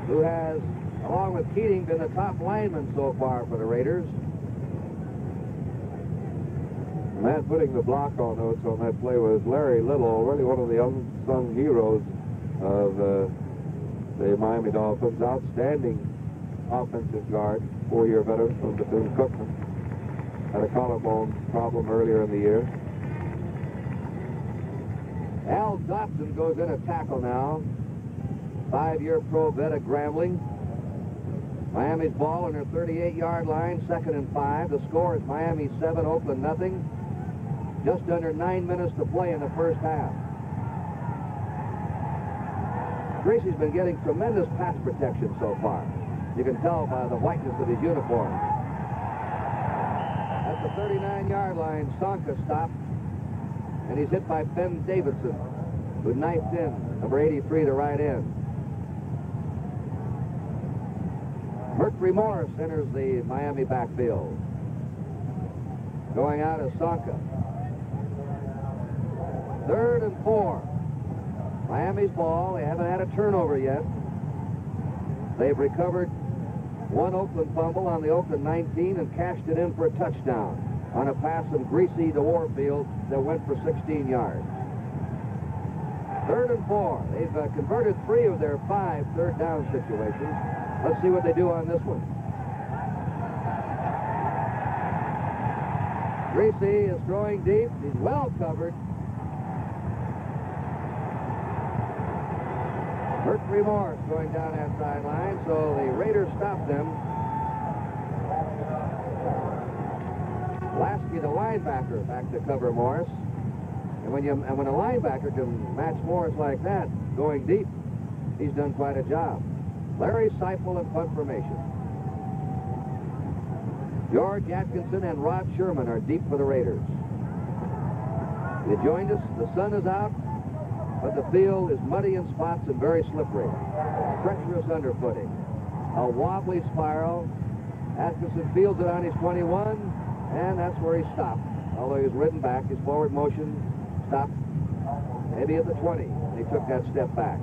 Who has, along with Keating, been the top lineman so far for the Raiders. The man putting the block on Oates on that play was Larry Little, really one of the unsung heroes of the Miami Dolphins. Outstanding offensive guard, 4-year veteran from Bethune-Cookman. Had a collarbone problem earlier in the year. Al Dotson goes in a tackle now. 5-year pro vet at Grambling. Miami's ball on their 38-yard line, 2nd and 5. The score is Miami 7, Oakland nothing. Just under 9 minutes to play in the first half. Greasy's been getting tremendous pass protection so far. You can tell by the whiteness of his uniform. At the 39-yard line, Sonka stopped, and he's hit by Ben Davidson, who knifed in, number 83, the right end. Mercury Morris enters the Miami backfield. Going out is Sonka. 3rd and 4. Miami's ball. They haven't had a turnover yet. They've recovered one Oakland fumble on the Oakland 19 and cashed it in for a touchdown on a pass from Greasy to Warfield that went for 16 yards. 3rd and 4. They've converted 3 of their 5 third down situations. Let's see what they do on this one. Greasy is throwing deep. He's well covered. Mercury Morris going down that sideline, so the Raiders stopped them. Lasky, the linebacker, back to cover Morris. And when a linebacker can match Morris like that, going deep, he's done quite a job. Larry Seifel in punt formation. George Atkinson and Rod Sherman are deep for the Raiders. You joined us. The sun is out, but the field is muddy in spots and very slippery. Treacherous underfooting. A wobbly spiral. Atkinson fields it on his 21, and that's where he stopped. Although he was ridden back, his forward motion stopped maybe at the 20. And he took that step back.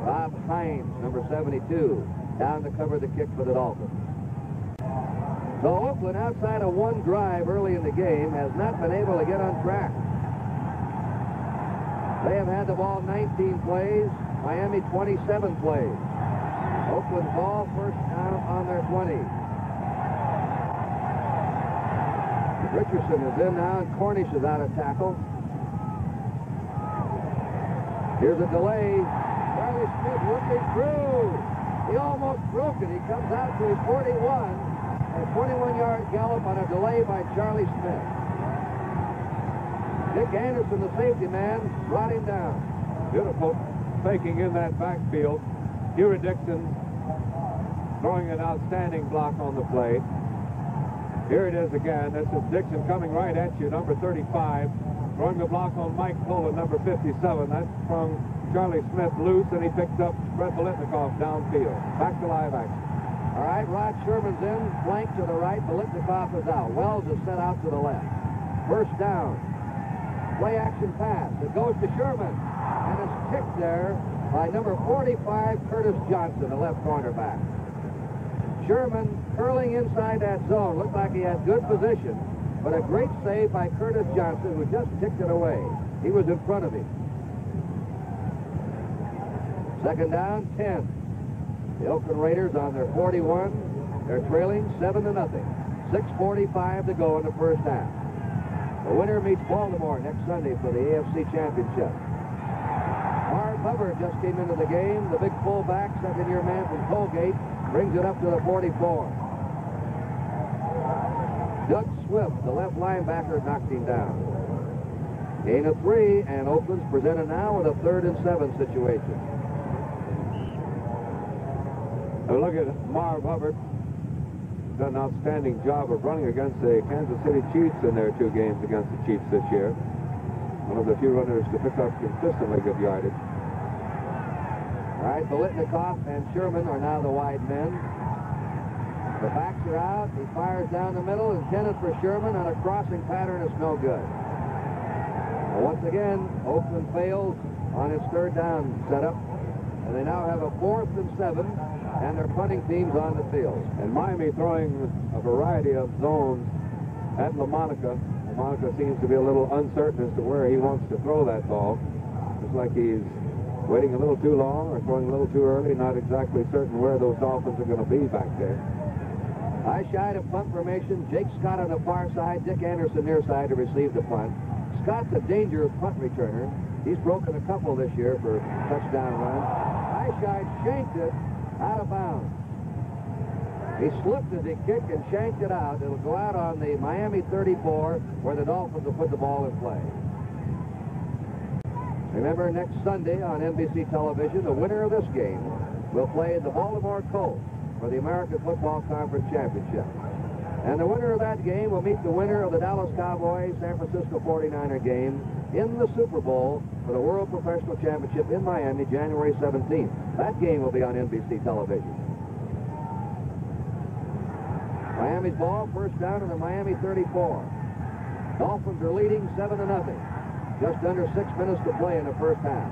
Bob Hines, number 72, down to cover the kick for the Dolphins. So Oakland, outside of one drive early in the game, has not been able to get on track. They have had the ball 19 plays, Miami 27 plays. Oakland ball first down on their 20. Richardson is in now, and Cornish is out of tackle. Here's a delay. Charlie Smith looking through. He almost broke it. He comes out to his 41. A 21-yard gallop on a delay by Charlie Smith. Dick Anderson, the safety man, brought him down. Beautiful faking in that backfield. Huey Dixon throwing an outstanding block on the play. Here it is again. This is Dixon coming right at you, number 35. Throwing the block on Mike Poland, number 57. That's from Charlie Smith loose, and he picked up Fred Biletnikoff downfield. Back to live action. All right, Rod Sherman's in, flank to the right, Biletnikoff is out. Wells is set out to the left. First down. Play action pass. It goes to Sherman, and it's kicked there by number 45, Curtis Johnson, the left cornerback. Sherman curling inside that zone. Looked like he had good position, but a great save by Curtis Johnson, who just kicked it away. He was in front of him. Second down, 10. The Oakland Raiders on their 41. They're trailing 7-0. 6:45 to go in the first half. The winner meets Baltimore next Sunday for the AFC Championship. Marv Hubbard just came into the game. The big fullback, second-year man from Colgate, brings it up to the 44. Doug Swift, the left linebacker, knocked him down. Gain of 3, and Oakland's presented now with a 3rd and 7 situation. Look at Marv Hubbard. Done an outstanding job of running against the Kansas City Chiefs in their 2 games against the Chiefs this year. One of the few runners to pick up consistently good yardage. All right, Biletnikoff and Sherman are now the wide men. The backs are out. He fires down the middle, intended for Sherman on a crossing pattern. It's no good. Well, once again, Oakland fails on its 3rd down setup, and they now have a 4th and 7. And their punting team's on the field. And Miami throwing a variety of zones at LaMonica. LaMonica seems to be a little uncertain as to where he wants to throw that ball. It's like he's waiting a little too long or throwing a little too early, not exactly certain where those Dolphins are going to be back there. High side of punt formation. Jake Scott on the far side, Dick Anderson near side to receive the punt. Scott's a dangerous punt returner. He's broken a couple this year for touchdown runs. High side shanked it out of bounds. He slipped as he kicked and shanked it out. It'll go out on the Miami 34, where the Dolphins will put the ball in play. Remember, next Sunday on NBC television, the winner of this game will play the Baltimore Colts for the American Football Conference Championship. And the winner of that game will meet the winner of the Dallas Cowboys San Francisco 49er game in the Super Bowl for the World Professional Championship in Miami, January 17th. That game will be on NBC television. Miami's ball, first down to the Miami 34. Dolphins are leading 7-0. Just under 6 minutes to play in the first half.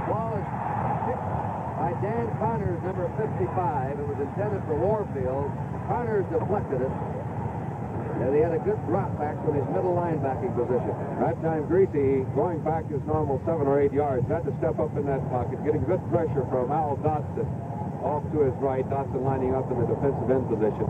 Ball is kicked by Dan Connors, number 55. It was intended for Warfield. Connors deflected it. And he had a good drop back from his middle linebacking position. That time, Greasy, going back his normal 7 or 8 yards, had to step up in that pocket, getting good pressure from Al Dotson off to his right. Dotson lining up in the defensive end position.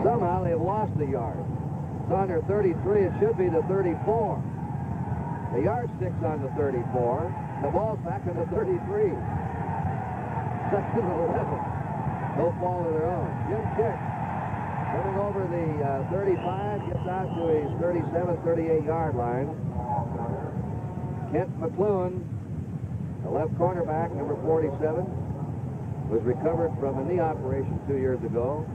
Somehow they've lost the yard. It's on their 33. It should be the 34. The yardstick's on the 34. The ball's back on the 33. Second and 11. No fault of their own. Jim Kick coming over the 35, gets out to his 37, 38-yard line. Kent McLuhan, the left cornerback, number 47, was recovered from a knee operation 2 years ago.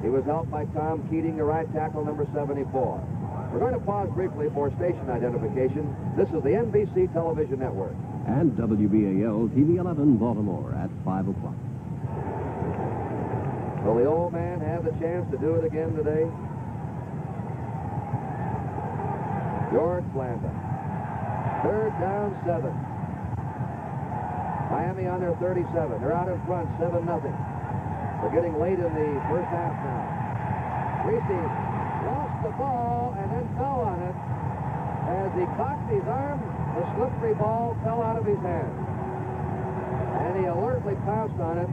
He was helped by Tom Keating, the right tackle, number 74. We're going to pause briefly for station identification. This is the NBC Television Network. And WBAL TV 11 Baltimore at 5 o'clock. Will the old man have the chance to do it again today? George Blanda. 3rd down, 7. Miami on their 37. They're out in front, 7-0. We're getting late in the first half now. Greasy lost the ball and then fell on it. As he cocked his arm, the slippery ball fell out of his hand. And he alertly pounced on it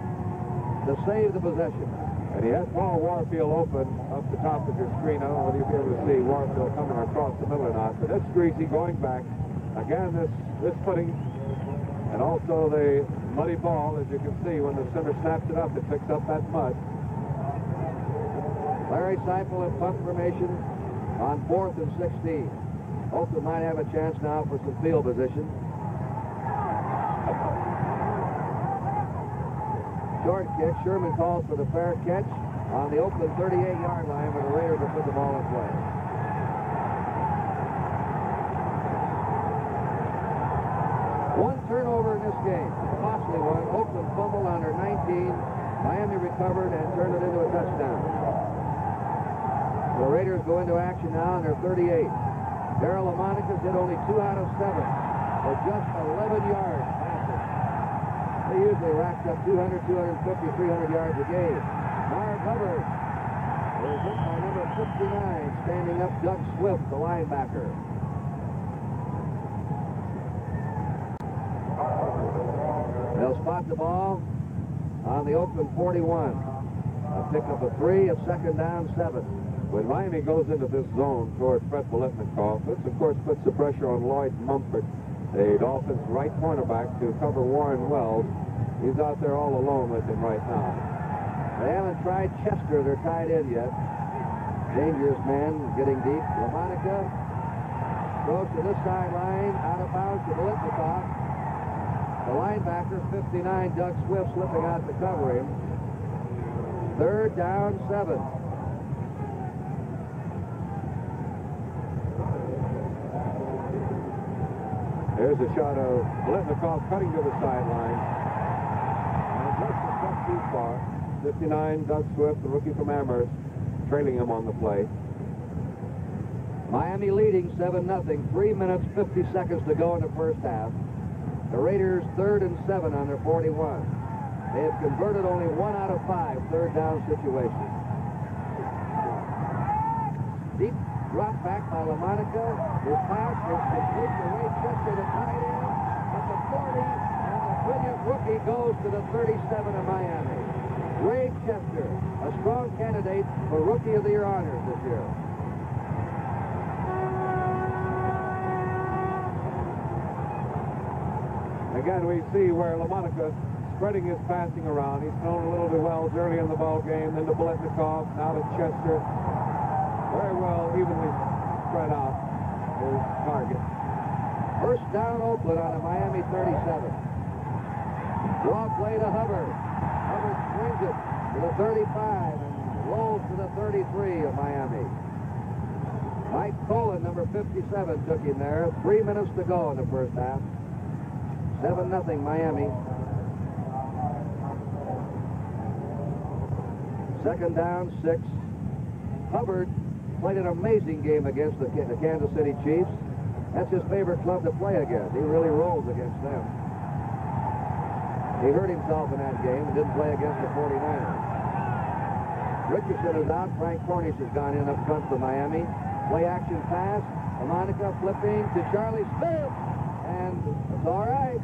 to save the possession. And he has Paul Warfield open up the top of your screen. I don't know whether you'll be able to see Warfield coming across the middle or not. But that's Greasy going back. Again, this footing, and also the muddy ball, as you can see, when the center snaps it up, it picks up that mud. Larry Seifel in punt formation on 4th and 16. Oakland might have a chance now for some field position. Short kick. Sherman calls for the fair catch on the Oakland 38-yard line, where the Raiders will put the ball in play. One turnover in this game, a costly one. Oakland fumbled on their 19. Miami recovered and turned it into a touchdown. The Raiders go into action now on their 38. Darryl LaMonica did only 2 out of 7 for just 11 yards passing. They usually racked up 200, 250, 300 yards a game. Marv Hubbard was hit by number 59, standing up Doug Swift, the linebacker. They'll spot the ball on the Oakland 41. A pick up a 3, a 2nd down, 7. When Miami goes into this zone toward Fred Biletnikoff, this, of course, puts the pressure on Lloyd Mumford, the Dolphins' right cornerback, to cover Warren Wells. He's out there all alone with him right now. They haven't tried Chester, their tight end, yet. Dangerous man, getting deep. LaMonica throws to this sideline, out of bounds to Biletnikoff. The linebacker, 59, Doug Swift, slipping out to cover him. 3rd down, 7. There's a shot of Biletnikoff cutting to the sideline. And just a step too far. 59, Doug Swift, the rookie from Amherst, trailing him on the play. Miami leading 7-0. 3 minutes, 50 seconds to go in the first half. The Raiders 3rd and 7 on their 41. They have converted only 1 out of 5 third down situations. Deep drop back by LaMonica. His pass is complete to Ray Chester, the tight end, at the 40, and the brilliant rookie goes to the 37 of Miami. Ray Chester, a strong candidate for Rookie of the Year honors this year. Again, we see where LaMonica spreading his passing around. He's thrown a little to Wells early in the ball game, then to Biletnikoff, now to Chester. Very well evenly spread out his target. First down, Oakland on the Miami 37. Draw play to Hubbard. Hubbard swings it to the 35 and rolls to the 33 of Miami. Mike Colin, number 57, took him there. 3 minutes to go in the first half. 7-0 Miami. 2nd down, 6. Hubbard played an amazing game against the Kansas City Chiefs. That's his favorite club to play against. He really rolls against them. He hurt himself in that game and didn't play against the 49ers. Richardson is out. Frank Cornish has gone in up front for Miami. Play action pass. LaMonica flipping to Charlie Smith. And it's all right.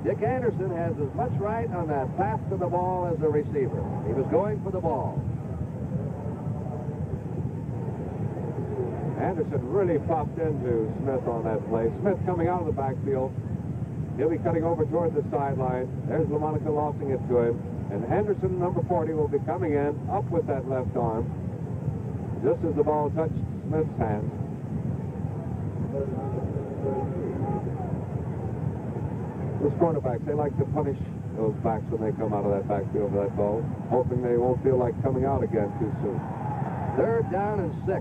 Dick Anderson has as much right on that pass to the ball as the receiver. He was going for the ball. Anderson really popped into Smith on that play. Smith coming out of the backfield. He'll be cutting over toward the sideline. There's LaMonica lofting it to him. And Anderson, number 40, will be coming in up with that left arm just as the ball touched Smith's hand. Those cornerbacks, they like to punish those backs when they come out of that backfield for that ball, hoping they won't feel like coming out again too soon. 3rd down and 6.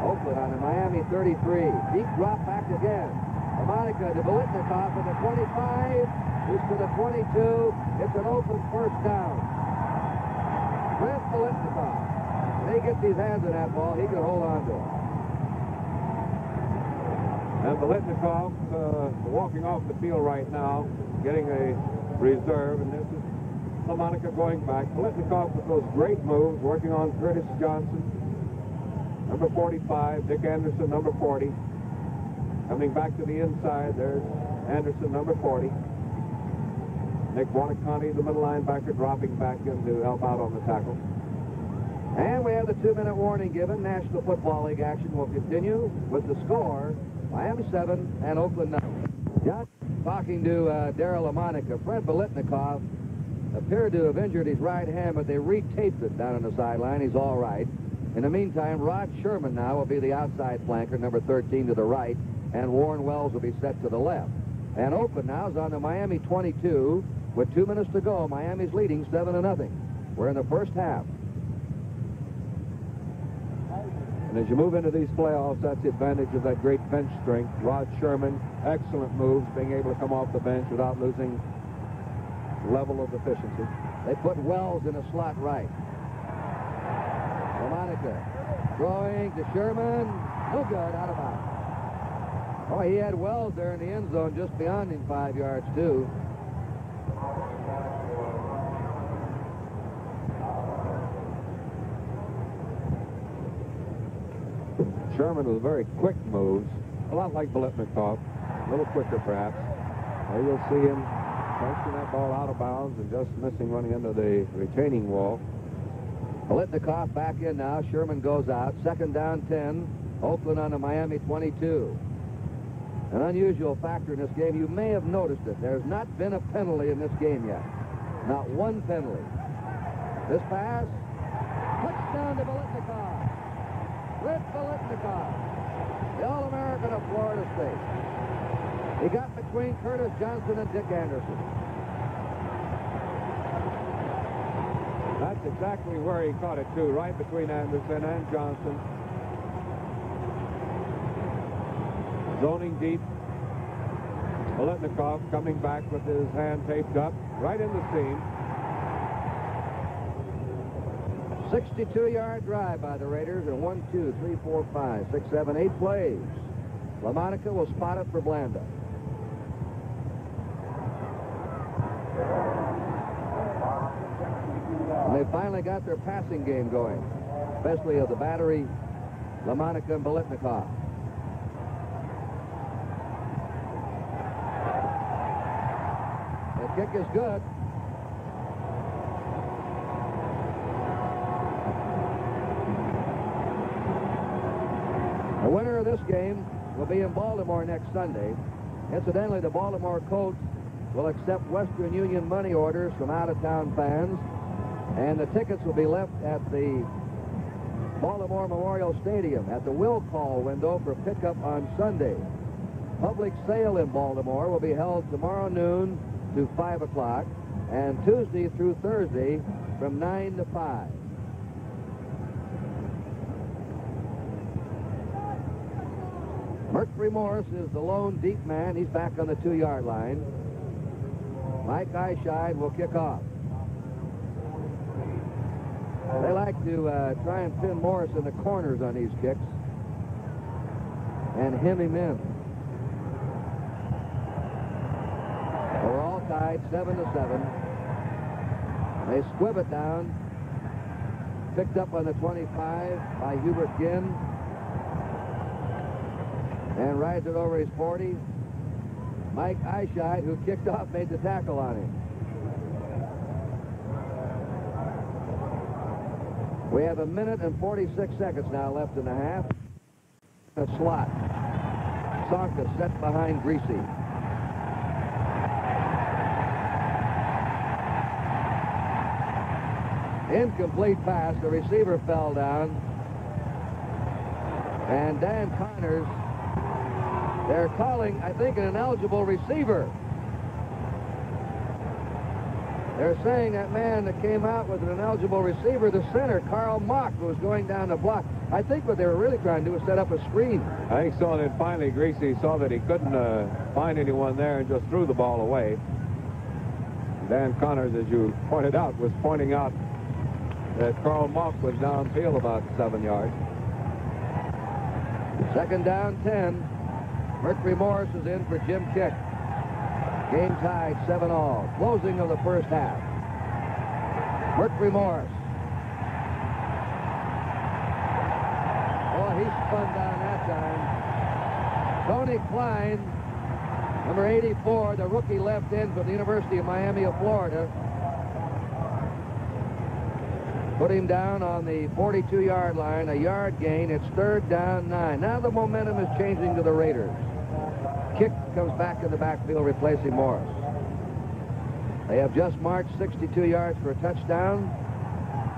Oakland on the Miami 33. Deep drop back again. LaMonica to Biletnikoff at the 25. He's to the 22. It's an Oakland 1st down. Brent Biletnikoff. When he gets his hands on that ball, he can hold on to it. And Biletnikoff walking off the field right now, getting a reserve, and this is LaMonica going back. Biletnikoff with those great moves, working on Curtis Johnson, number 45, Dick Anderson, number 40. Coming back to the inside, there's Anderson, number 40. Nick Buoniconti, the middle linebacker, dropping back in to help out on the tackle. And we have the 2-minute warning given. National Football League action will continue with the score, Miami 7 and Oakland 9. Just talking to Darryl LaMonica, Fred Biletnikoff appeared to have injured his right hand, but they retaped it down on the sideline. He's all right. In the meantime, Rod Sherman now will be the outside flanker, number 13 to the right, and Warren Wells will be set to the left. And Oakland now is on the Miami 22 with 2 minutes to go. Miami's leading 7-0. We're in the first half. And as you move into these playoffs, that's the advantage of that great bench strength. Rod Sherman, excellent moves, being able to come off the bench without losing level of efficiency. They put Wells in a slot right. LaMonica throwing to Sherman. No good, out of bounds. Oh, he had Wells there in the end zone just beyond him 5 yards, too. Sherman with very quick moves, a lot like Biletnikoff, a little quicker perhaps. There you'll see him punching that ball out of bounds and just missing running into the retaining wall. Biletnikoff back in now. Sherman goes out. 2nd down 10. Oakland on the Miami 22. An unusual factor in this game. You may have noticed it. There's not been a penalty in this game yet. Not one penalty. This pass. Touchdown to Biletnikoff. Red Biletnikoff, the All-American of Florida State. He got between Curtis Johnson and Dick Anderson. That's exactly where he caught it, too, right between Anderson and Johnson. Zoning deep. Biletnikoff coming back with his hand taped up, right in the seam. 62-yard drive by the Raiders, and 1, 2, 3, 4, 5, 6, 7, 8 plays. LaMonica will spot it for Blanda. And they finally got their passing game going, especially of the battery, LaMonica and Biletnikoff. The kick is good. The winner of this game will be in Baltimore next Sunday. Incidentally, the Baltimore Colts will accept Western Union money orders from out-of-town fans, and the tickets will be left at the Baltimore Memorial Stadium at the will call window for pickup on Sunday. Public sale in Baltimore will be held tomorrow noon to 5 o'clock, and Tuesday through Thursday from 9 to 5. Mercury Morris is the lone deep man. He's back on the 2-yard line. Mike Eyeshide will kick off. They like to try and pin Morris in the corners on these kicks. and hem him in. We're all tied 7-7. They squib it down. Picked up on the 25 by Hubert Ginn. And rides it over his 40. Mike Eichheit, who kicked off, made the tackle on him. We have 1 minute and 46 seconds now left in the half. A slot. Sonka set behind Greasy. Incomplete pass. The receiver fell down. And Dan Connors, they're calling, I think, an ineligible receiver. They're saying that man that came out was an ineligible receiver, the center, Carl Mock, who was going down the block. I think what they were really trying to do was set up a screen. I think so, and then finally Greasy saw that he couldn't find anyone there and just threw the ball away. Dan Connors, as you pointed out, was pointing out that Carl Mock was downfield about 7 yards. Second down, 10. Mercury Morris is in for Jim Kick. Game tied 7-all. Closing of the first half. Mercury Morris. Oh, he spun down that time. Tony Klein, number 84, the rookie left end from the University of Miami of Florida. Put him down on the 42-yard line, a yard gain. It's third down, 9. Now the momentum is changing to the Raiders. Kick comes back in the backfield, replacing Morris. They have just marched 62 yards for a touchdown.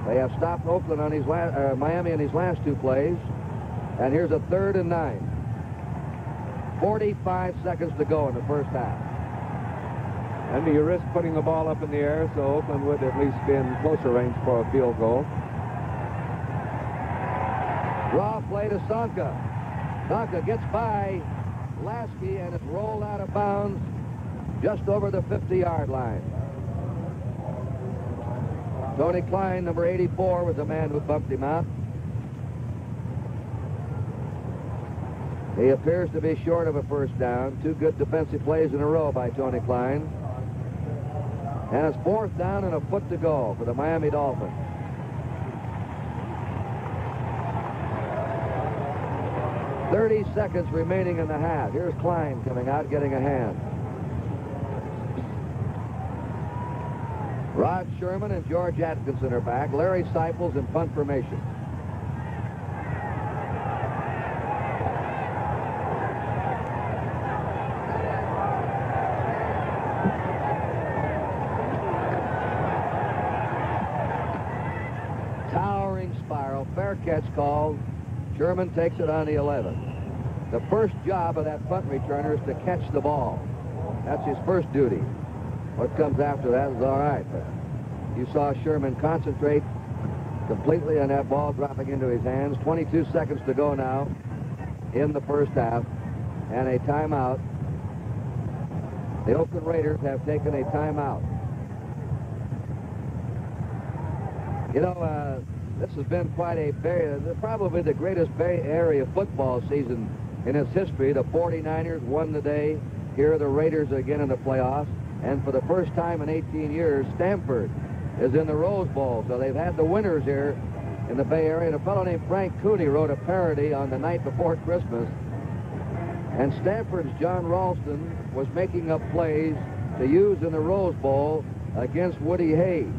They have stopped Oakland on his Miami in his last 2 plays. And here's a 3rd and 9. 45 seconds to go in the first half. And do you risk putting the ball up in the air so Oakland would at least be in closer range for a field goal? Draw play to Sonka. Sonka gets by Lasky and it's rolled out of bounds just over the 50-yard line. Tony Klein, number 84, was the man who bumped him out. He appears to be short of a first down. 2 good defensive plays in a row by Tony Klein. And it's 4th down and a foot to go for the Miami Dolphins. "30 seconds remaining in the half. Here's Klein coming out, getting a hand. Rod Sherman and George Atkinson are back. Larry Seipels in punt formation. Towering spiral. Fair catch called. Sherman takes it on the 11. The first job of that punt returner is to catch the ball. That's his first duty. What comes after that is all right. But you saw Sherman concentrate completely on that ball dropping into his hands. 22 seconds to go now in the first half. And a timeout. The Oakland Raiders have taken a timeout. You know, this has been quite a probably the greatest Bay Area football season in its history. The 49ers won today. Here are the Raiders again in the playoffs. And for the first time in 18 years, Stanford is in the Rose Bowl. So they've had the winners here in the Bay Area. And a fellow named Frank Cooney wrote a parody on the night before Christmas. And Stanford's John Ralston was making up plays to use in the Rose Bowl against Woody Hayes.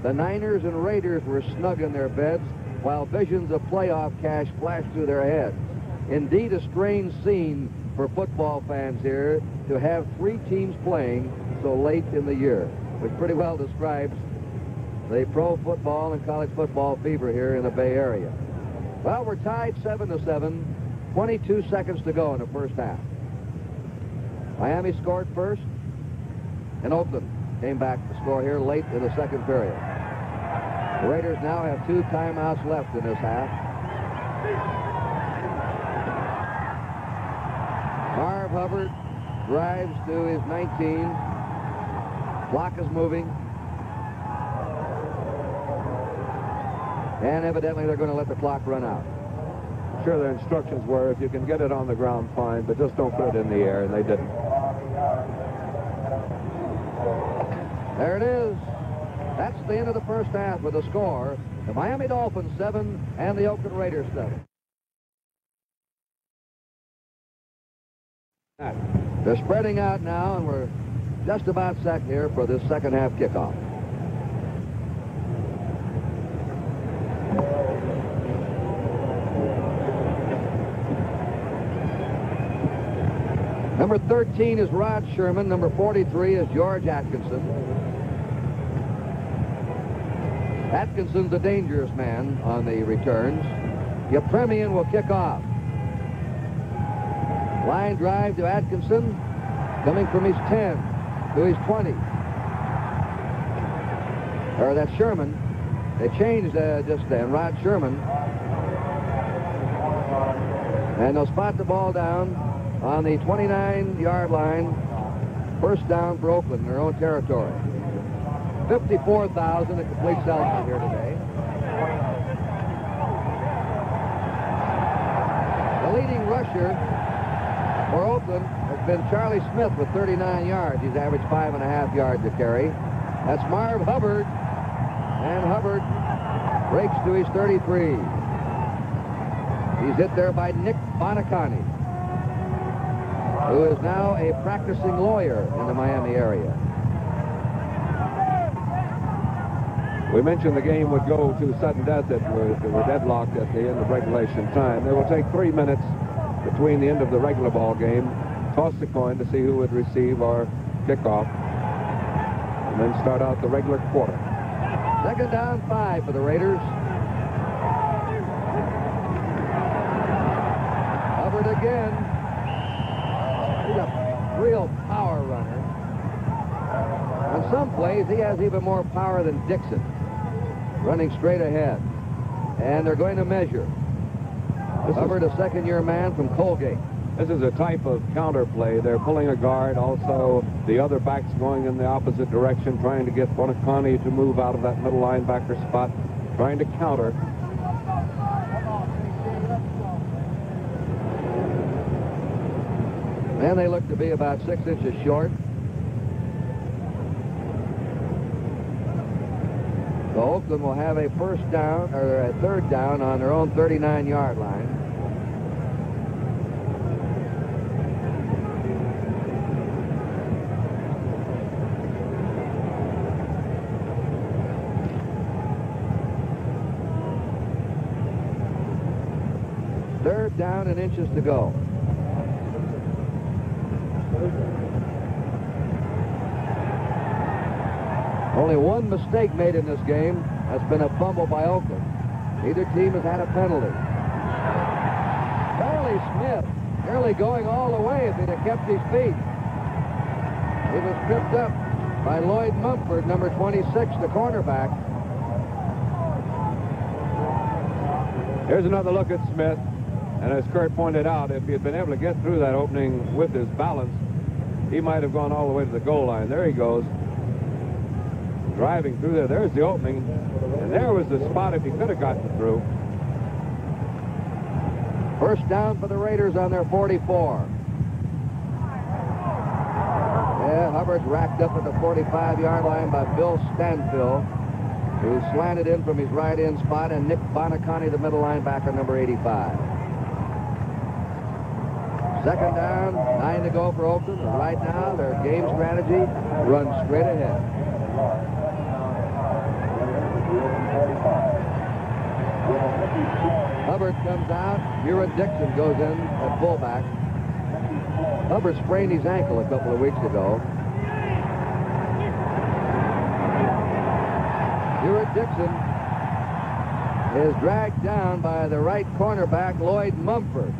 The Niners and Raiders were snug in their beds while visions of playoff cash flashed through their heads. Indeed, a strange scene for football fans here to have 3 teams playing so late in the year, which pretty well describes the pro football and college football fever here in the Bay Area. Well, we're tied 7-7, 22 seconds to go in the first half. Miami scored first, and Oakland came back to score here late in the second period. The Raiders now have 2 timeouts left in this half. Marv Hubbard drives to his 19. Clock is moving. And evidently they're going to let the clock run out. sure their instructions were, if you can get it on the ground, fine, but just don't put it in the air, and they didn't. There it is. That's the end of the first half with the score. The Miami Dolphins 7 and the Oakland Raiders 7. They're spreading out now, and we're just about set here for this second half kickoff. Number 13 is Rod Sherman. Number 43 is George Atkinson. Atkinson's a dangerous man on the returns. Yepremian will kick off. Line drive to Atkinson, coming from his 10 to his 20. Or that's Sherman. They changed just then. Rod Sherman. And they'll spot the ball down on the 29-yard line. First down for Oakland in their own territory. 54,000 a complete sell here today. The leading rusher for Oakland has been Charlie Smith with 39 yards. He's averaged 5.5 yards to carry. That's Marv Hubbard. And Hubbard breaks to his 33. He's hit there by Nick Bonacani, who is now a practicing lawyer in the Miami area. We mentioned the game would go to sudden death if we were deadlocked at the end of regulation time. It will take 3 minutes between the end of the regular ball game, toss the coin to see who would receive our kickoff, and then start out the regular quarter. Second down, 5 for the Raiders. Hubbard again. He's a real power runner. On some plays, he has even more power than Dixon, running straight ahead. And they're going to measure. Hubbard, a second-year man from Colgate. This is a type of counter play. They're pulling a guard. Also, the other backs going in the opposite direction, trying to get Bonacani to move out of that middle linebacker spot, trying to counter. And they look to be about 6 inches short. So Oakland will have a first down, or a third down on their own 39-yard line. Third down and inches to go. Only one mistake made in this game. That's been a fumble by Oakland. Neither team has had a penalty. Charlie Smith nearly going all the way if he'd have kept his feet. He was tripped up by Lloyd Mumford, number 26, the cornerback. Here's another look at Smith. And as Kurt pointed out, if he had been able to get through that opening with his balance, he might have gone all the way to the goal line. There he goes, driving through there. There's the opening, and there was the spot if he could have gotten through. First down for the Raiders on their 44. Yeah, Hubbard's racked up at the 45-yard line by Bill Stanfill, who slanted in from his right end spot, and Nick Bonacani, the middle linebacker, number 85. Second down, 9 to go for Oakland. And right now, their game strategy runs straight ahead. Hubbard comes out. Mura Dixon goes in at fullback. Hubbard sprained his ankle a couple of weeks ago. Mura Dixon is dragged down by the right cornerback, Lloyd Mumford.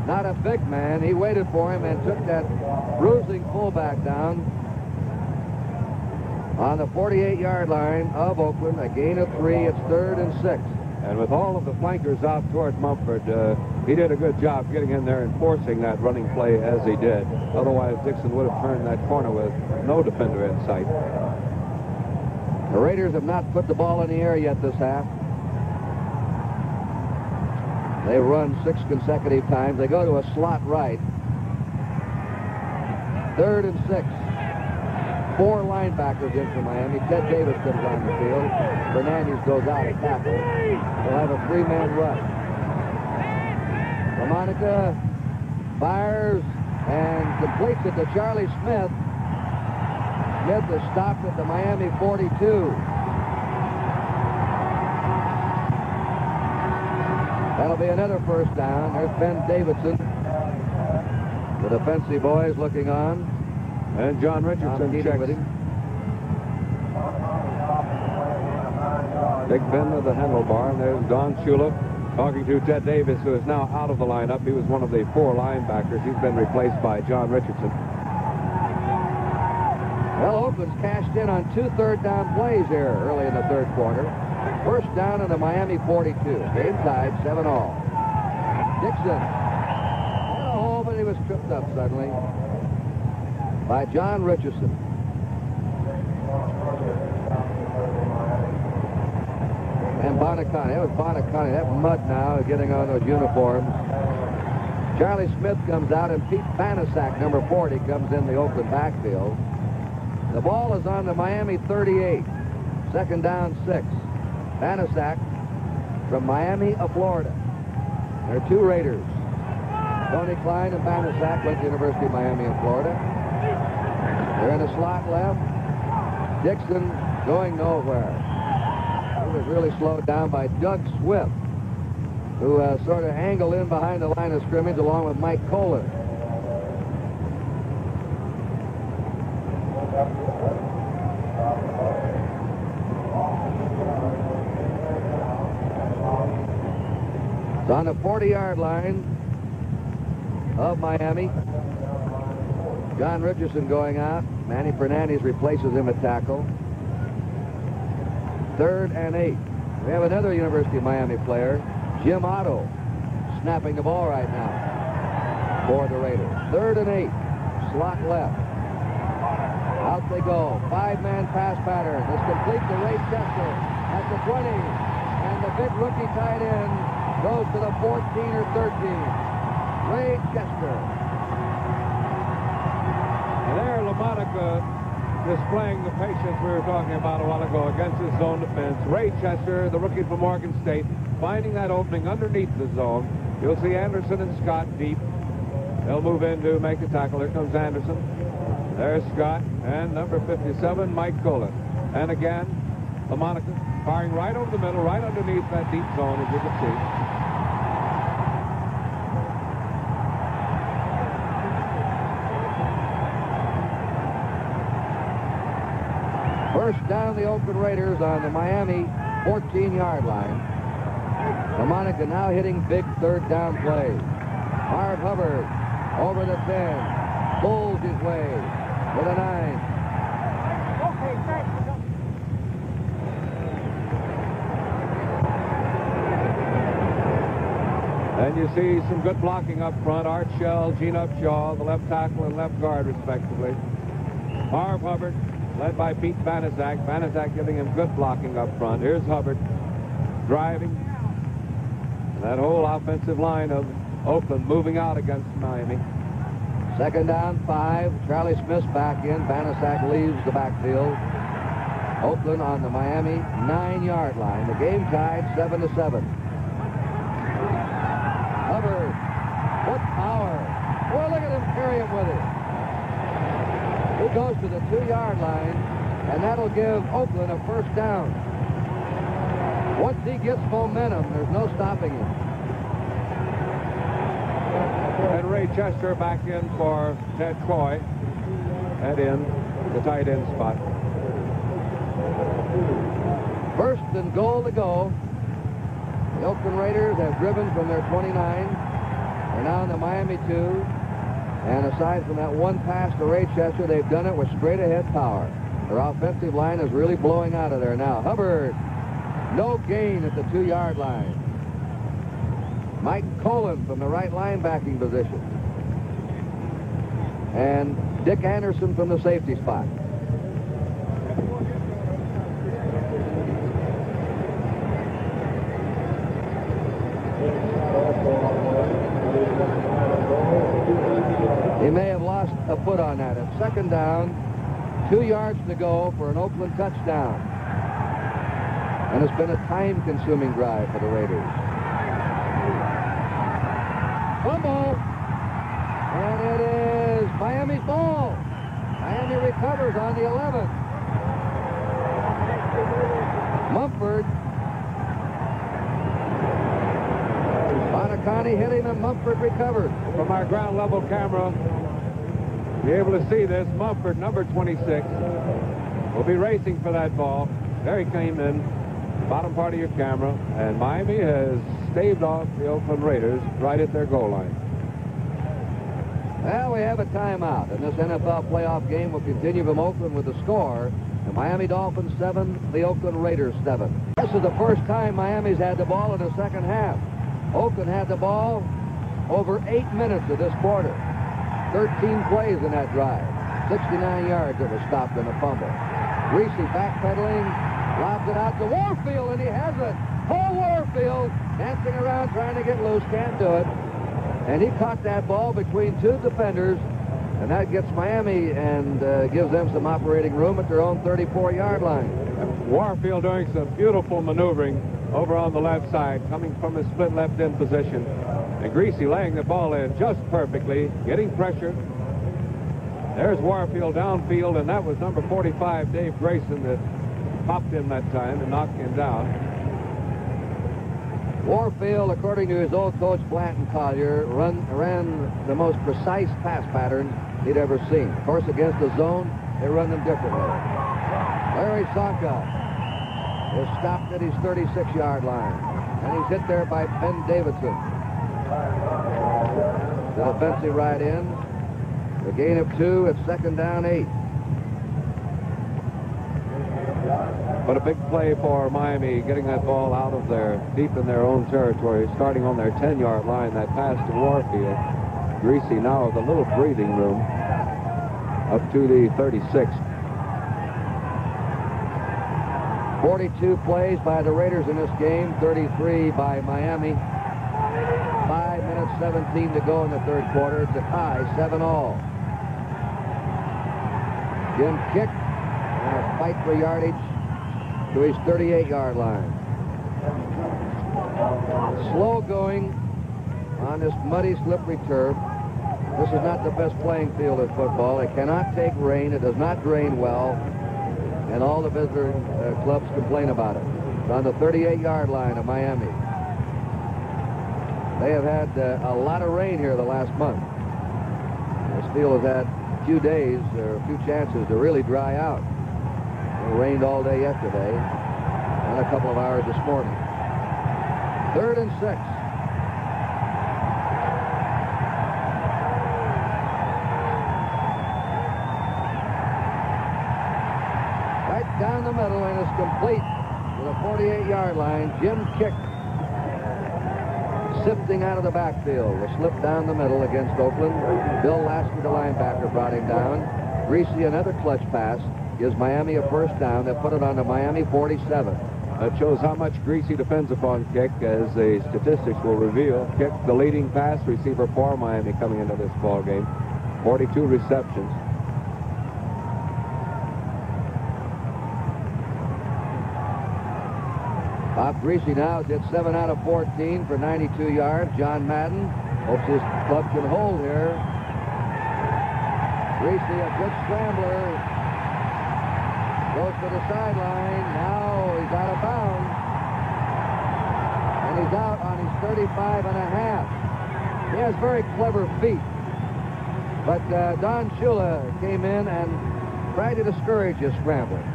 Not a big man. He waited for him and took that bruising fullback down on the 48-yard line of Oakland. A gain of 3. It's 3rd and 6. And with all of the flankers out toward Mumford, he did a good job getting in there and forcing that running play as he did. Otherwise, Dixon would have turned that corner with no defender in sight. The Raiders have not put the ball in the air yet this half. They run 6 consecutive times. They go to a slot right. 3rd and 6. 4 linebackers in for Miami. Ted Davis comes on the field. Fernandez goes out to tackle. They'll have a 3-man rush. LaMonica fires and completes it to Charlie Smith. Smith is stopped at the Miami 42. That'll be another first down. There's Ben Davidson. The defensive boys looking on. And John Richardson checks with him. Big Ben of the handlebar. And there's Don Shula talking to Ted Davis, who is now out of the lineup. He was one of the 4 linebackers. He's been replaced by John Richardson. Well, Oakland's cashed in on 2 third-down plays here early in the 3rd quarter. First down in the Miami 42. Game tied, 7-all. Dixon had a hole, but he was tripped up suddenly by John Richardson. And Bonacani. That was Bonacani. That mud now is getting on those uniforms. Charlie Smith comes out, and Pete Banaszak, number 40, comes in the Oakland backfield. The ball is on the Miami 38. 2nd down, 6. Banaszak from Miami of Florida. There are 2 Raiders. Tony Klein and Banaszak went to the University of Miami in Florida. They're in the slot left. Dixon going nowhere. He was really slowed down by Doug Swift, who sort of angled in behind the line of scrimmage along with Mike Colin. It's on the 40-yard line of Miami. John Richardson going out. Manny Fernandez replaces him at tackle. 3rd and 8. We have another University of Miami player, Jim Otto, snapping the ball right now for the Raiders. 3rd and 8. Slot left. Out they go. 5-man pass pattern. This completes to Ray Chester at the 20. And the big rookie tight end goes to the 14 or 13. Ray Chester. And there, LaMonica displaying the patience we were talking about a while ago against his zone defense. Ray Chester, the rookie from Morgan State, finding that opening underneath the zone. You'll see Anderson and Scott deep. They'll move in to make the tackle. Here comes Anderson. There's Scott and number 57, Mike Colin. And again, LaMonica firing right over the middle, right underneath that deep zone, as you can see. First down the Oakland Raiders on the Miami 14-yard line. LaMonica now hitting big 3rd down plays. Marv Hubbard over the 10. Pulls his way with a 9. And you see some good blocking up front. Art Shell, Gene Upshaw, the left tackle and left guard, respectively. Marv Hubbard, led by Pete Banaszak. Banaszak giving him good blocking up front. Here's Hubbard driving. And that whole offensive line of Oakland moving out against Miami. 2nd down, 5. Charlie Smith's back in. Banaszak leaves the backfield. Oakland on the Miami 9-yard line. The game tied 7-7. Hubbard, what power. Boy, look at him carry him with it. He goes to the 2-yard line, and that'll give Oakland a first down. Once he gets momentum, there's no stopping him. And Ray Chester back in for Ted Coy. Head in, the tight end spot. 1st and goal to go. The Oakland Raiders have driven from their 29. They're now in the Miami 2. And aside from that one pass to Ray Chester, they've done it with straight-ahead power. Their offensive line is really blowing out of there now. Hubbard, no gain at the 2-yard line. Mike Colin from the right linebacking position. And Dick Anderson from the safety spot. He may have lost a foot on that. It's second down, 2 yards to go for an Oakland touchdown. And it's been a time-consuming drive for the Raiders. Fumble! And it is Miami's ball. Miami recovers on the 11. Mumford. Bonacani hit him and Mumford recovered. From our ground level camera, be able to see this. Mumford, number 26, will be racing for that ball. There he came in, bottom part of your camera, and Miami has staved off the Oakland Raiders right at their goal line. Well, we have a timeout, and this NFL playoff game will continue from Oakland with the score. The Miami Dolphins 7, the Oakland Raiders 7. This is the first time Miami's had the ball in the second half. Oakland had the ball over 8 minutes of this quarter. 13 plays in that drive. 69 yards that was stopped in a fumble. Greasy backpedaling, lobs it out to Warfield, and he has it. Paul Warfield dancing around trying to get loose, can't do it. And he caught that ball between 2 defenders, and that gets Miami and gives them some operating room at their own 34-yard line. Warfield doing some beautiful maneuvering over on the left side, coming from his split left end position. And Greasy laying the ball in just perfectly, getting pressure. There's Warfield downfield, and that was number 45, Dave Grayson, that popped him that time and knocked him down. Warfield, according to his old coach Blanton Collier, ran the most precise pass pattern he'd ever seen. Of course, against the zone, they run them differently. Larry Sonka is stopped at his 36-yard line, and he's hit there by Ben Davidson. The defensive right end. A gain of 2 at second down 8. But a big play for Miami, getting that ball out of there, deep in their own territory, starting on their 10-yard line. That pass to Warfield. Greasy now with a little breathing room up to the 36. 42 plays by the Raiders in this game, 33 by Miami. 5 minutes, 17 to go in the third quarter. It's a tie, 7-all. Jim kick and a fight for yardage to his 38-yard line. Slow going on this muddy, slippery turf. This is not the best playing field of football. It cannot take rain. It does not drain well. And all the visitor clubs complain about it. It's on the 38-yard line of Miami. They have had a lot of rain here the last month. This field has had a few days, or a few chances to really dry out. It rained all day yesterday and a couple of hours this morning. 3rd and 6. Right down the middle, and it's complete to the 48-yard line. Jim Kick sifting out of the backfield. A slip down the middle against Oakland. Bill Lasker, the linebacker, brought him down. Greasy, another clutch pass, gives Miami a first down. They put it on the Miami 47. That shows how much Greasy depends upon Kick, as the statistics will reveal. Kick, the leading pass receiver for Miami coming into this ball game. 42 receptions. Bob Greasy now did 7 out of 14 for 92 yards. John Madden hopes his club can hold here. Greasy, a good scrambler, goes to the sideline. Now he's out of bounds, and he's out on his 35.5. He has very clever feet, but Don Shula came in and tried to discourage his scrambling.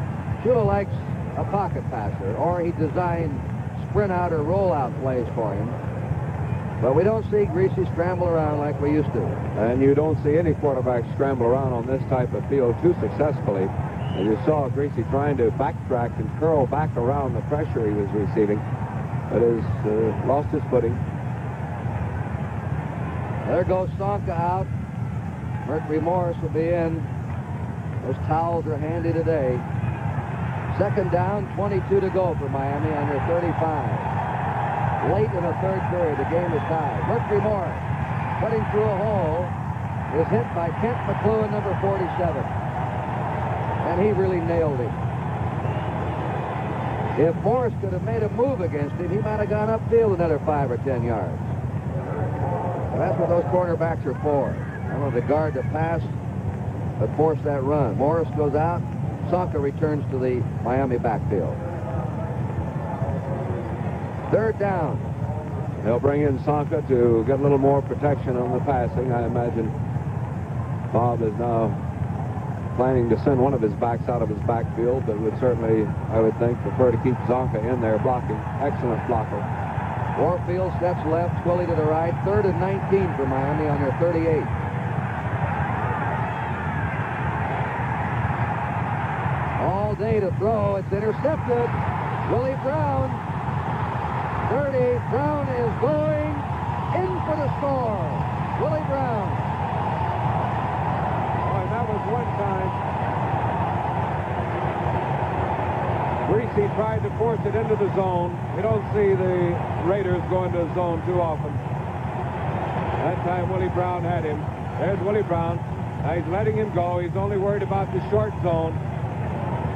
Shula likes a pocket passer, or he designed sprint out or roll out plays for him. But we don't see Greasy scramble around like we used to. And you don't see any quarterback scramble around on this type of field too successfully. And you saw Greasy trying to backtrack and curl back around the pressure he was receiving, but has lost his footing. There goes Sonka out. Mercury Morris will be in. Those towels are handy today. Second down, 22 to go for Miami on their 35. late in the third period. The game is tied. Mercury Morris, cutting through a hole, is hit by Kent McLuhan, number 47. And he really nailed him. If Morris could have made a move against him, he might have gone upfield another 5 or 10 yards. And that's what those cornerbacks are for. I want to guard the pass, but force that run. Morris goes out. Sonka returns to the Miami backfield. Third down. They'll bring in Sonka to get a little more protection on the passing. I imagine Bob is now planning to send one of his backs out of his backfield, but would certainly, I would think, prefer to keep Zonka in there blocking. Excellent blocker. Warfield steps left, Twilly to the right. 3rd and 19 for Miami on their 38. All day to throw. It's intercepted. Willie Brown. 30. Brown is going in for the score. Willie Brown. Oh, and that was one time Greasy tried to force it into the zone. We don't see the Raiders go into the zone too often. That time Willie Brown had him. There's Willie Brown. Now he's letting him go. He's only worried about the short zone.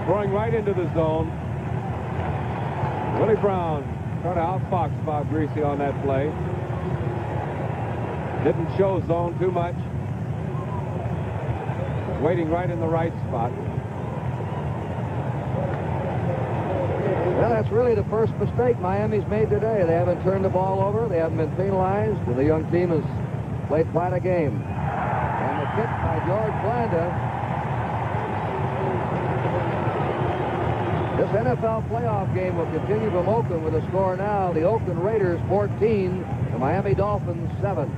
Throwing right into the zone. Willie Brown trying to outfox Bob Greasy on that play. Didn't show zone too much. Waiting right in the right spot. Well, that's really the first mistake Miami's made today. They haven't turned the ball over. They haven't been penalized. The young team has played quite a game. And the kick by George Blanda. This NFL playoff game will continue from Oakland with a score now. The Oakland Raiders 14, the Miami Dolphins 7.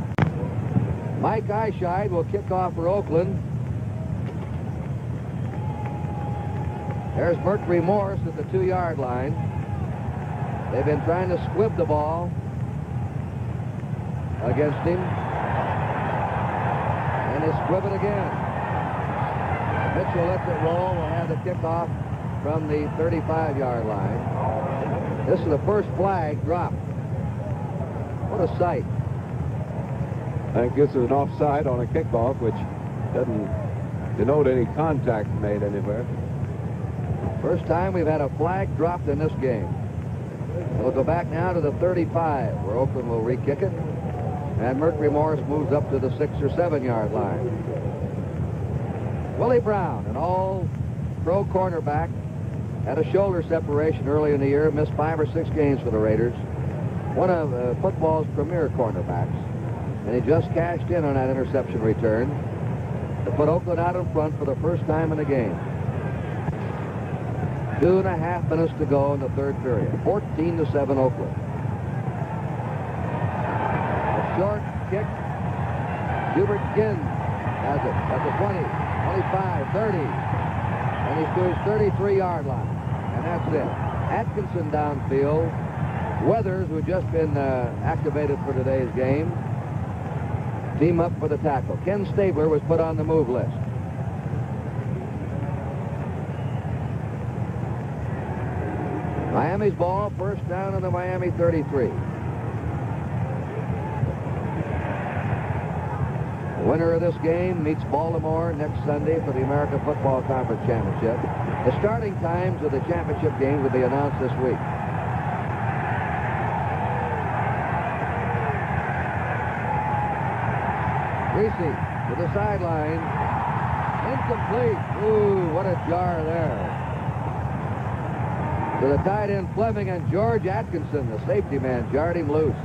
Mike Eyeshide will kick off for Oakland. There's Mercury Morris at the 2-yard line. They've been trying to squib the ball against him. And they squib it again. Mitchell lets it roll. Will have the kickoff from the 35-yard line. This is the first flag dropped. What a sight. I think this is an offside on a kickoff, which doesn't denote any contact made anywhere. First time we've had a flag dropped in this game. We'll go back now to the 35, where Oakland will re-kick it. And Mercury Morris moves up to the 6 or 7-yard line. Willie Brown, an all-pro cornerback, had a shoulder separation early in the year, missed 5 or 6 games for the Raiders. One of football's premier cornerbacks. And he just cashed in on that interception return to put Oakland out in front for the first time in the game. 2.5 minutes to go in the third period. 14-7 Oakland. A short kick. Hubert Ginn has it at the 20, 25, 30. And he's to his 33-yard line. And that's it. Atkinson downfield. Weathers, who had just been activated for today's game, team up for the tackle. Ken Stabler was put on the move list. Miami's ball, first down on the Miami 33. The winner of this game meets Baltimore next Sunday for the American Football Conference Championship. The starting times of the championship game will be announced this week. Greasy to the sideline. Incomplete. Ooh, what a jar there. To the tight end Fleming, and George Atkinson, the safety man, jarred him loose.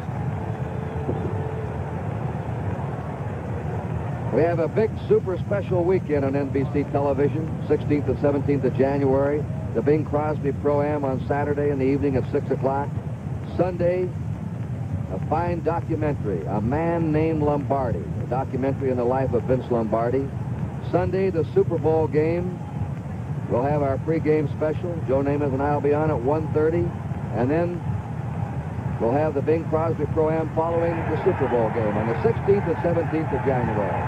We have a big super special weekend on NBC television, 16th and 17th of January. The Bing Crosby Pro-Am on Saturday in the evening at 6 o'clock. Sunday, a fine documentary, A Man Named Lombardi, a documentary in the life of Vince Lombardi. Sunday, the Super Bowl game. We'll have our pregame special. Joe Namath and I will be on at 1:30. And then we'll have the Bing Crosby Pro-Am following the Super Bowl game on the 16th and 17th of January.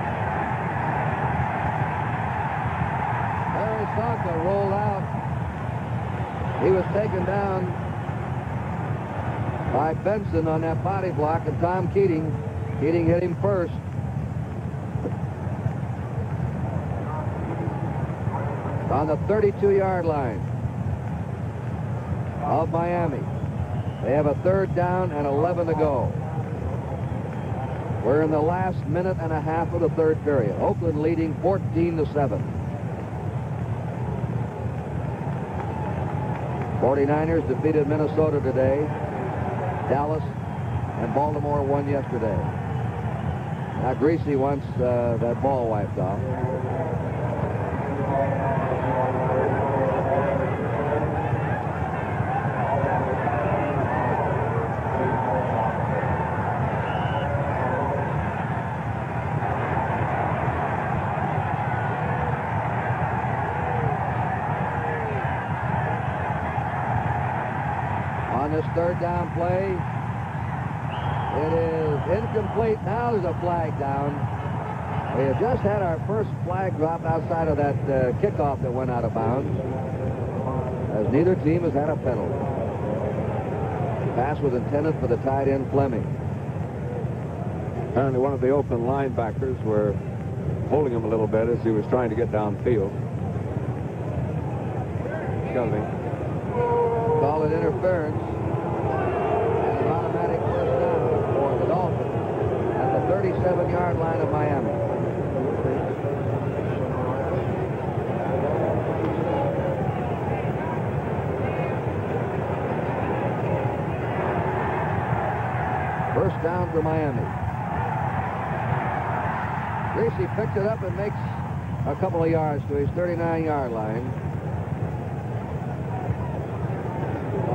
Larry Sonka rolled out. He was taken down by Benson on that body block, and Tom Keating. Keating hit him first. On the 32-yard line of Miami. They have a 3rd down and 11 to go. We're in the last minute and a half of the 3rd period. Oakland leading 14-7. 49ers defeated Minnesota today. Dallas and Baltimore won yesterday. Now Greasy wants that ball wiped off. On this 3rd down play, it is incomplete. Now there's a flag down. We have just had our first flag drop outside of that kickoff that went out of bounds, as neither team has had a penalty. The pass was intended for the tight end Fleming. Apparently one of the Oakland linebackers were holding him a little bit as he was trying to get downfield. Shelby. Call it interference. And an automatic first down for the Dolphins at the 37-yard line of Miami. First down for Miami. Greasy picks it up and makes a couple of yards to his 39-yard line.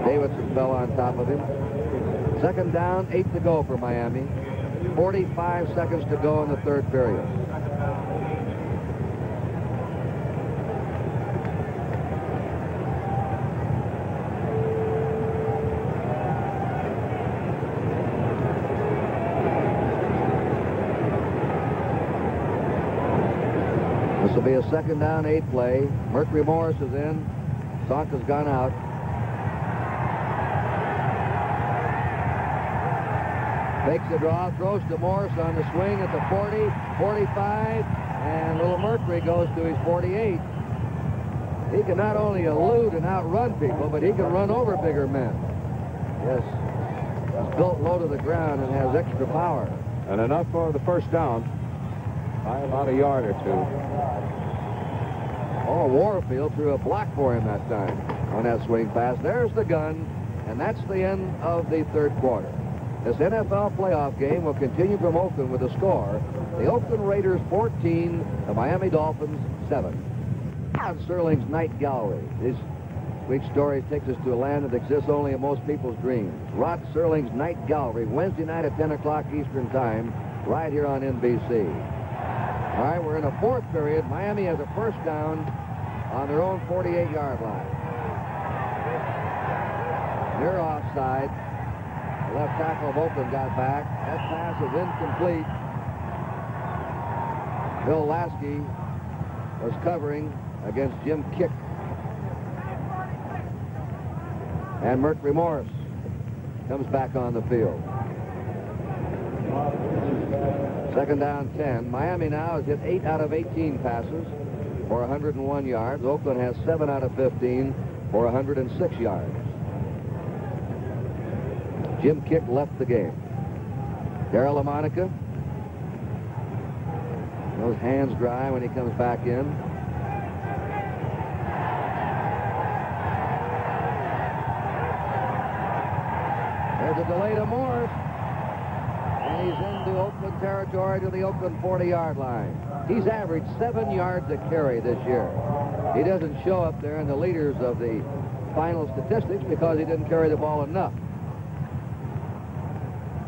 Davidson fell on top of him. 2nd down, 8 to go for Miami. 45 seconds to go in the 3rd period. This will be a 2nd down, 8 play. Mercury Morris is in. Sonka's gone out. Takes the draw, throws to Morris on the swing at the 40, 45, and little Mercury goes to his 48. He can not only elude and outrun people, but he can run over bigger men. Yes, he's built low to the ground and has extra power. And enough for the first down by about a yard or two. Oh, Warfield threw a block for him that time on that swing pass. There's the gun, and that's the end of the 3rd quarter. This NFL playoff game will continue from Oakland with a score. The Oakland Raiders 14, the Miami Dolphins 7. Rod Serling's Night Gallery. This week's story takes us to a land that exists only in most people's dreams. Rod Serling's Night Gallery, Wednesday night at 10 o'clock Eastern Time, right here on NBC. All right, we're in the 4th period. Miami has a first down on their own 48-yard line. They're offside. The left tackle of Oakland got back. That pass is incomplete. Bill Lasky was covering against Jim Kick. And Mercury Morris comes back on the field. 2nd down, 10. Miami now has hit 8 out of 18 passes for 101 yards. Oakland has 7 out of 15 for 106 yards. Jim Kick left the game. Darryl LaMonica. Those hands dry when he comes back in. There's a delay to Morris. And he's into Oakland territory to the Oakland 40-yard line. He's averaged 7 yards a carry this year. He doesn't show up there in the leaders of the final statistics because he didn't carry the ball enough.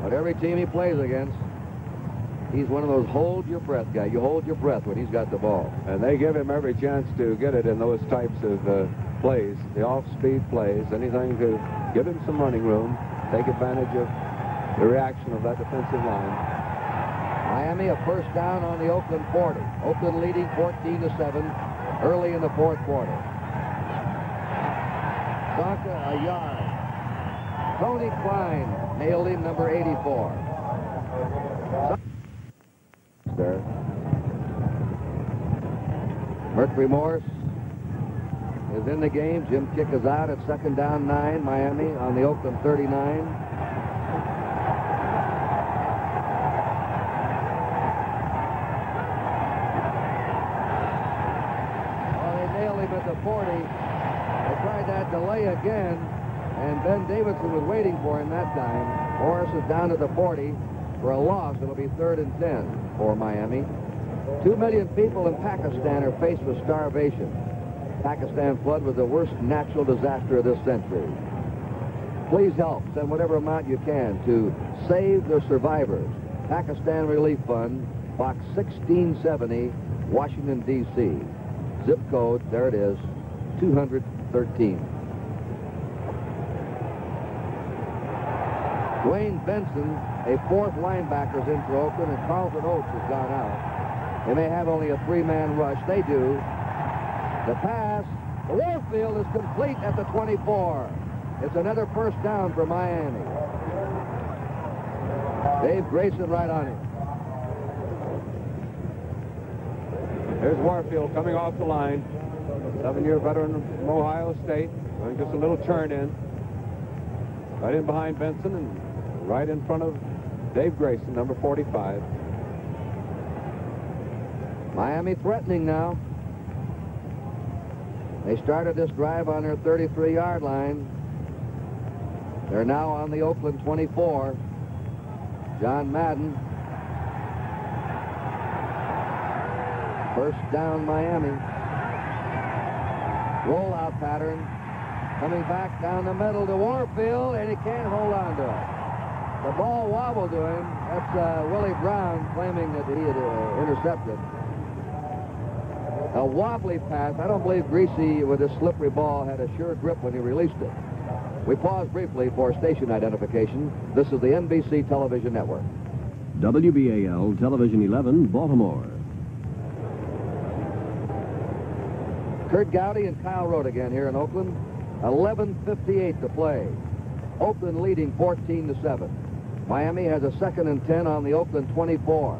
But every team he plays against, he's one of those hold-your-breath guys. You hold your breath when he's got the ball. And they give him every chance to get it in those types of plays, the off-speed plays, anything to give him some running room, take advantage of the reaction of that defensive line. Miami a first down on the Oakland 40. Oakland leading 14-7 early in the 4th quarter. Sonka a yard. Tony Klein nailed him, number 84. There. Mercury Morse is in the game. Jim Kick is out at 2nd down 9, Miami on the Oakland 39. Oh, they nailed him at the 40. They tried that delay again, and Ben Davidson was waiting for him that time. Morris is down to the 40 for a loss. It'll be 3rd and 10 for Miami. 2 million people in Pakistan are faced with starvation. Pakistan flood was the worst natural disaster of this century. Please help. Send whatever amount you can to Save the Survivors. Pakistan Relief Fund, Box 1670, Washington, D.C. Zip code, there it is, 213. Dwayne Benson, a 4th linebacker, is in for Oakland, and Carlton Oates has gone out. They may have only a 3-man rush. They do. The pass, the Warfield is complete at the 24. It's another 1st down for Miami. Dave Grayson right on him. There's Warfield coming off the line. 7-year veteran from Ohio State. Doing just a little turn in. Right in behind Benson and right in front of Dave Grayson, number 45. Miami threatening now. They started this drive on their 33-yard line. They're now on the Oakland 24. John Madden. 1st down, Miami. Rollout pattern. Coming back down the middle to Warfield, and he can't hold on to it. The ball wobbled to him. That's Willie Brown claiming that he had intercepted. A wobbly pass. I don't believe Greasy, with his slippery ball, had a sure grip when he released it. We pause briefly for station identification. This is the NBC Television Network. WBAL Television 11, Baltimore. Curt Gowdy and Kyle Rote again here in Oakland. 11:58 to play. Oakland leading 14-7. Miami has a 2nd and 10 on the Oakland 24.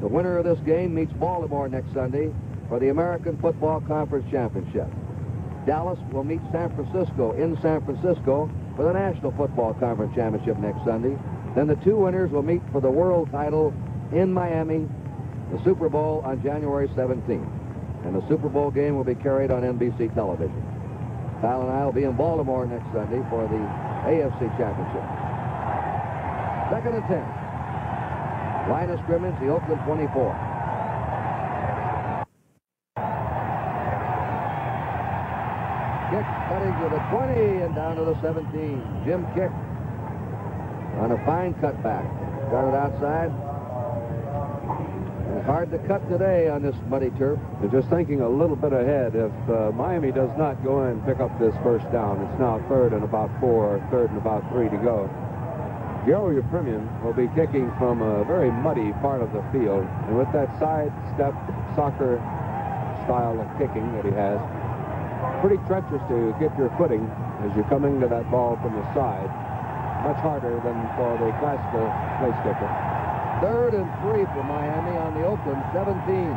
The winner of this game meets Baltimore next Sunday for the American Football Conference Championship. Dallas will meet San Francisco in San Francisco for the National Football Conference Championship next Sunday. Then the 2 winners will meet for the world title in Miami, the Super Bowl on January 17th. And the Super Bowl game will be carried on NBC television. Kyle and I will be in Baltimore next Sunday for the AFC Championship. 2nd and 10. Line of scrimmage, the Oakland 24. Kick cutting to the 20 and down to the 17. Jim Kick on a fine cutback. Started outside. It's hard to cut today on this muddy turf. They're just thinking a little bit ahead. If Miami does not go in and pick up this 1st down, it's now 3rd and about 4, 3rd and about 3 to go. Gary Premium will be kicking from a very muddy part of the field, and with that side-step soccer style of kicking that he has, pretty treacherous to get your footing as you're coming to that ball from the side. Much harder than for the classical place kicker. 3rd and 3 for Miami on the Oakland 17.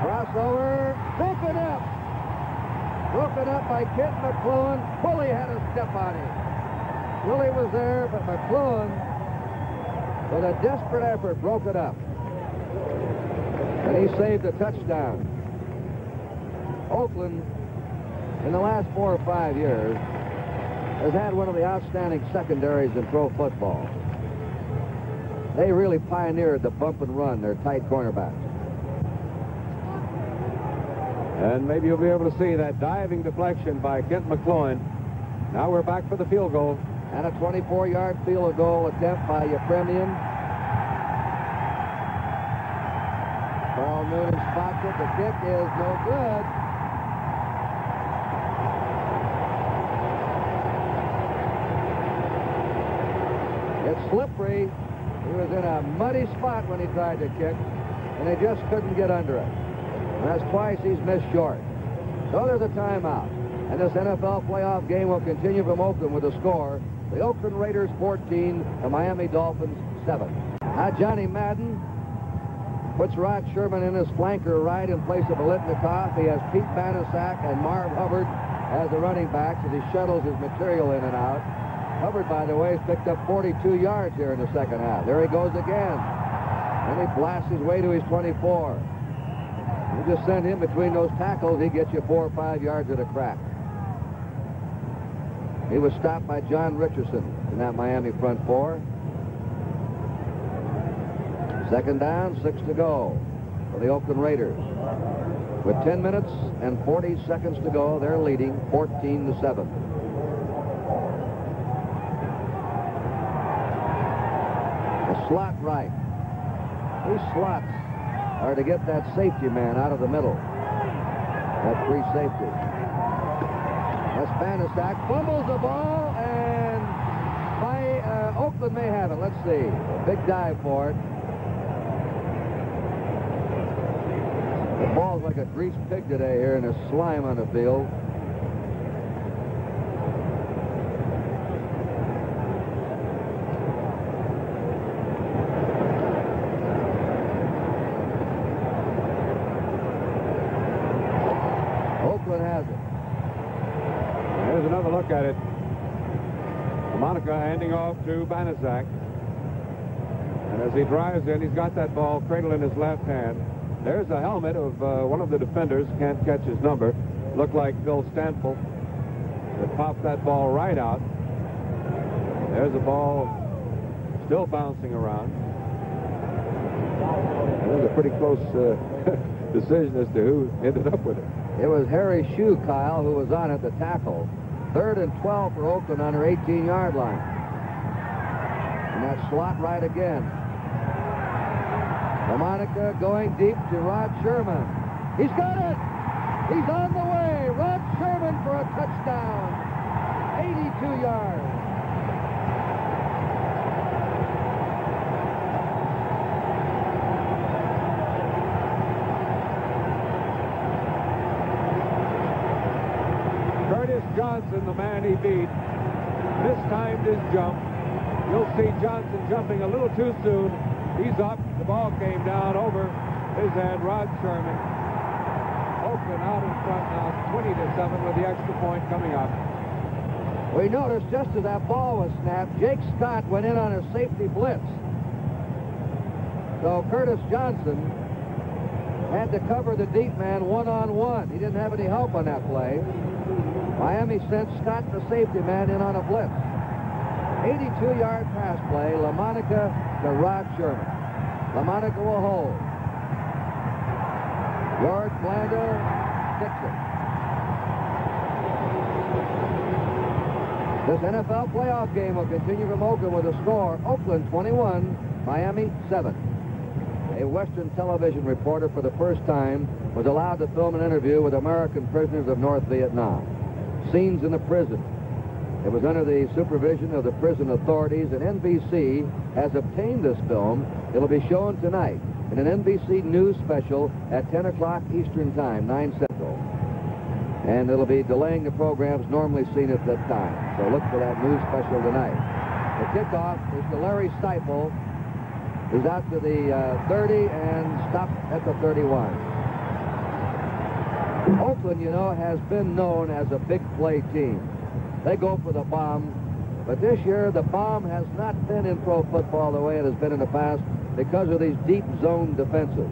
Crossover, broken up. Broken up by Kent McClellan. Willie had a step on him. Willie was there, but McClellan, with a desperate effort, broke it up. And he saved a touchdown. Oakland, in the last 4 or 5 years, has had one of the outstanding secondaries in pro football. They really pioneered the bump and run, their tight cornerbacks. And maybe you'll be able to see that diving deflection by Kent McCloin. Now we're back for the field goal. And a 24-yard field goal attempt by Yepremian. Carl Noonan spots it. The kick is no good. It's slippery. He was in a muddy spot when he tried to kick, and they just couldn't get under it. And that's twice he's missed short. So there's a timeout. And this NFL playoff game will continue from Oakland with a score. The Oakland Raiders 14, the Miami Dolphins 7. Now Johnny Madden puts Rod Sherman in his flanker right in place of Biletnikoff. He has Pete Banaszak and Marv Hubbard as the running backs as he shuttles his material in and out. Hubbard, by the way, has picked up 42 yards here in the second half. There he goes again. And he blasts his way to his 24. You just send him between those tackles, he gets you 4 or 5 yards at a crack. He was stopped by John Richardson in that Miami front four. Second down, 6 to go for the Oakland Raiders. With 10 minutes and 40 seconds to go, they're leading 14-7. A slot right. These slots are to get that safety man out of the middle. That free safety. That's Banaszak fumbles the ball, and Oakland may have it. Let's see. A big dive for it. The ball's like a greased pig today here, and there's slime on the field. Oakland has it. Here's another look at it. Monica handing off to Banaszak. And as he drives in, he's got that ball cradled in his left hand. There's a helmet of one of the defenders. Can't catch his number. Looked like Bill Stanfill. That popped that ball right out. There's a ball still bouncing around. It was a pretty close decision as to who ended up with it. It was Harry Shue, Kyle, who was on it, the tackle. 3rd and 12 for Oakland on their 18-yard line. And that slot right again. LaMonica going deep to Rod Sherman. He's got it! He's on the way! Rod Sherman for a touchdown. 82 yards. Curtis Johnson, the man he beat, mistimed his jump. You'll see Johnson jumping a little too soon. He's up. The ball came down over his head. Rod Sherman. Oakland out in front now, 20-7 with the extra point coming up. We noticed just as that ball was snapped, Jake Scott went in on a safety blitz. So Curtis Johnson had to cover the deep man one-on-one. He didn't have any help on that play. Miami sent Scott, the safety man, in on a blitz. 82-yard pass play, LaMonica to Rod Sherman. LaMonica will hold. George Blanda, Dixon. This NFL playoff game will continue from Oakland with a score. Oakland 21, Miami 7. A Western television reporter for the first time was allowed to film an interview with American prisoners of North Vietnam. Scenes in the prison. It was under the supervision of the prison authorities, and NBC has obtained this film. It'll be shown tonight in an NBC News special at 10 o'clock Eastern Time, 9 Central. And it'll be delaying the programs normally seen at that time. So look for that news special tonight. The kickoff is to Larry Stiefel, who's out to the 30 and stopped at the 31. Oakland, you know, has been known as a big play team. They go for the bomb, but this year the bomb has not been in pro football the way it has been in the past because of these deep zone defenses.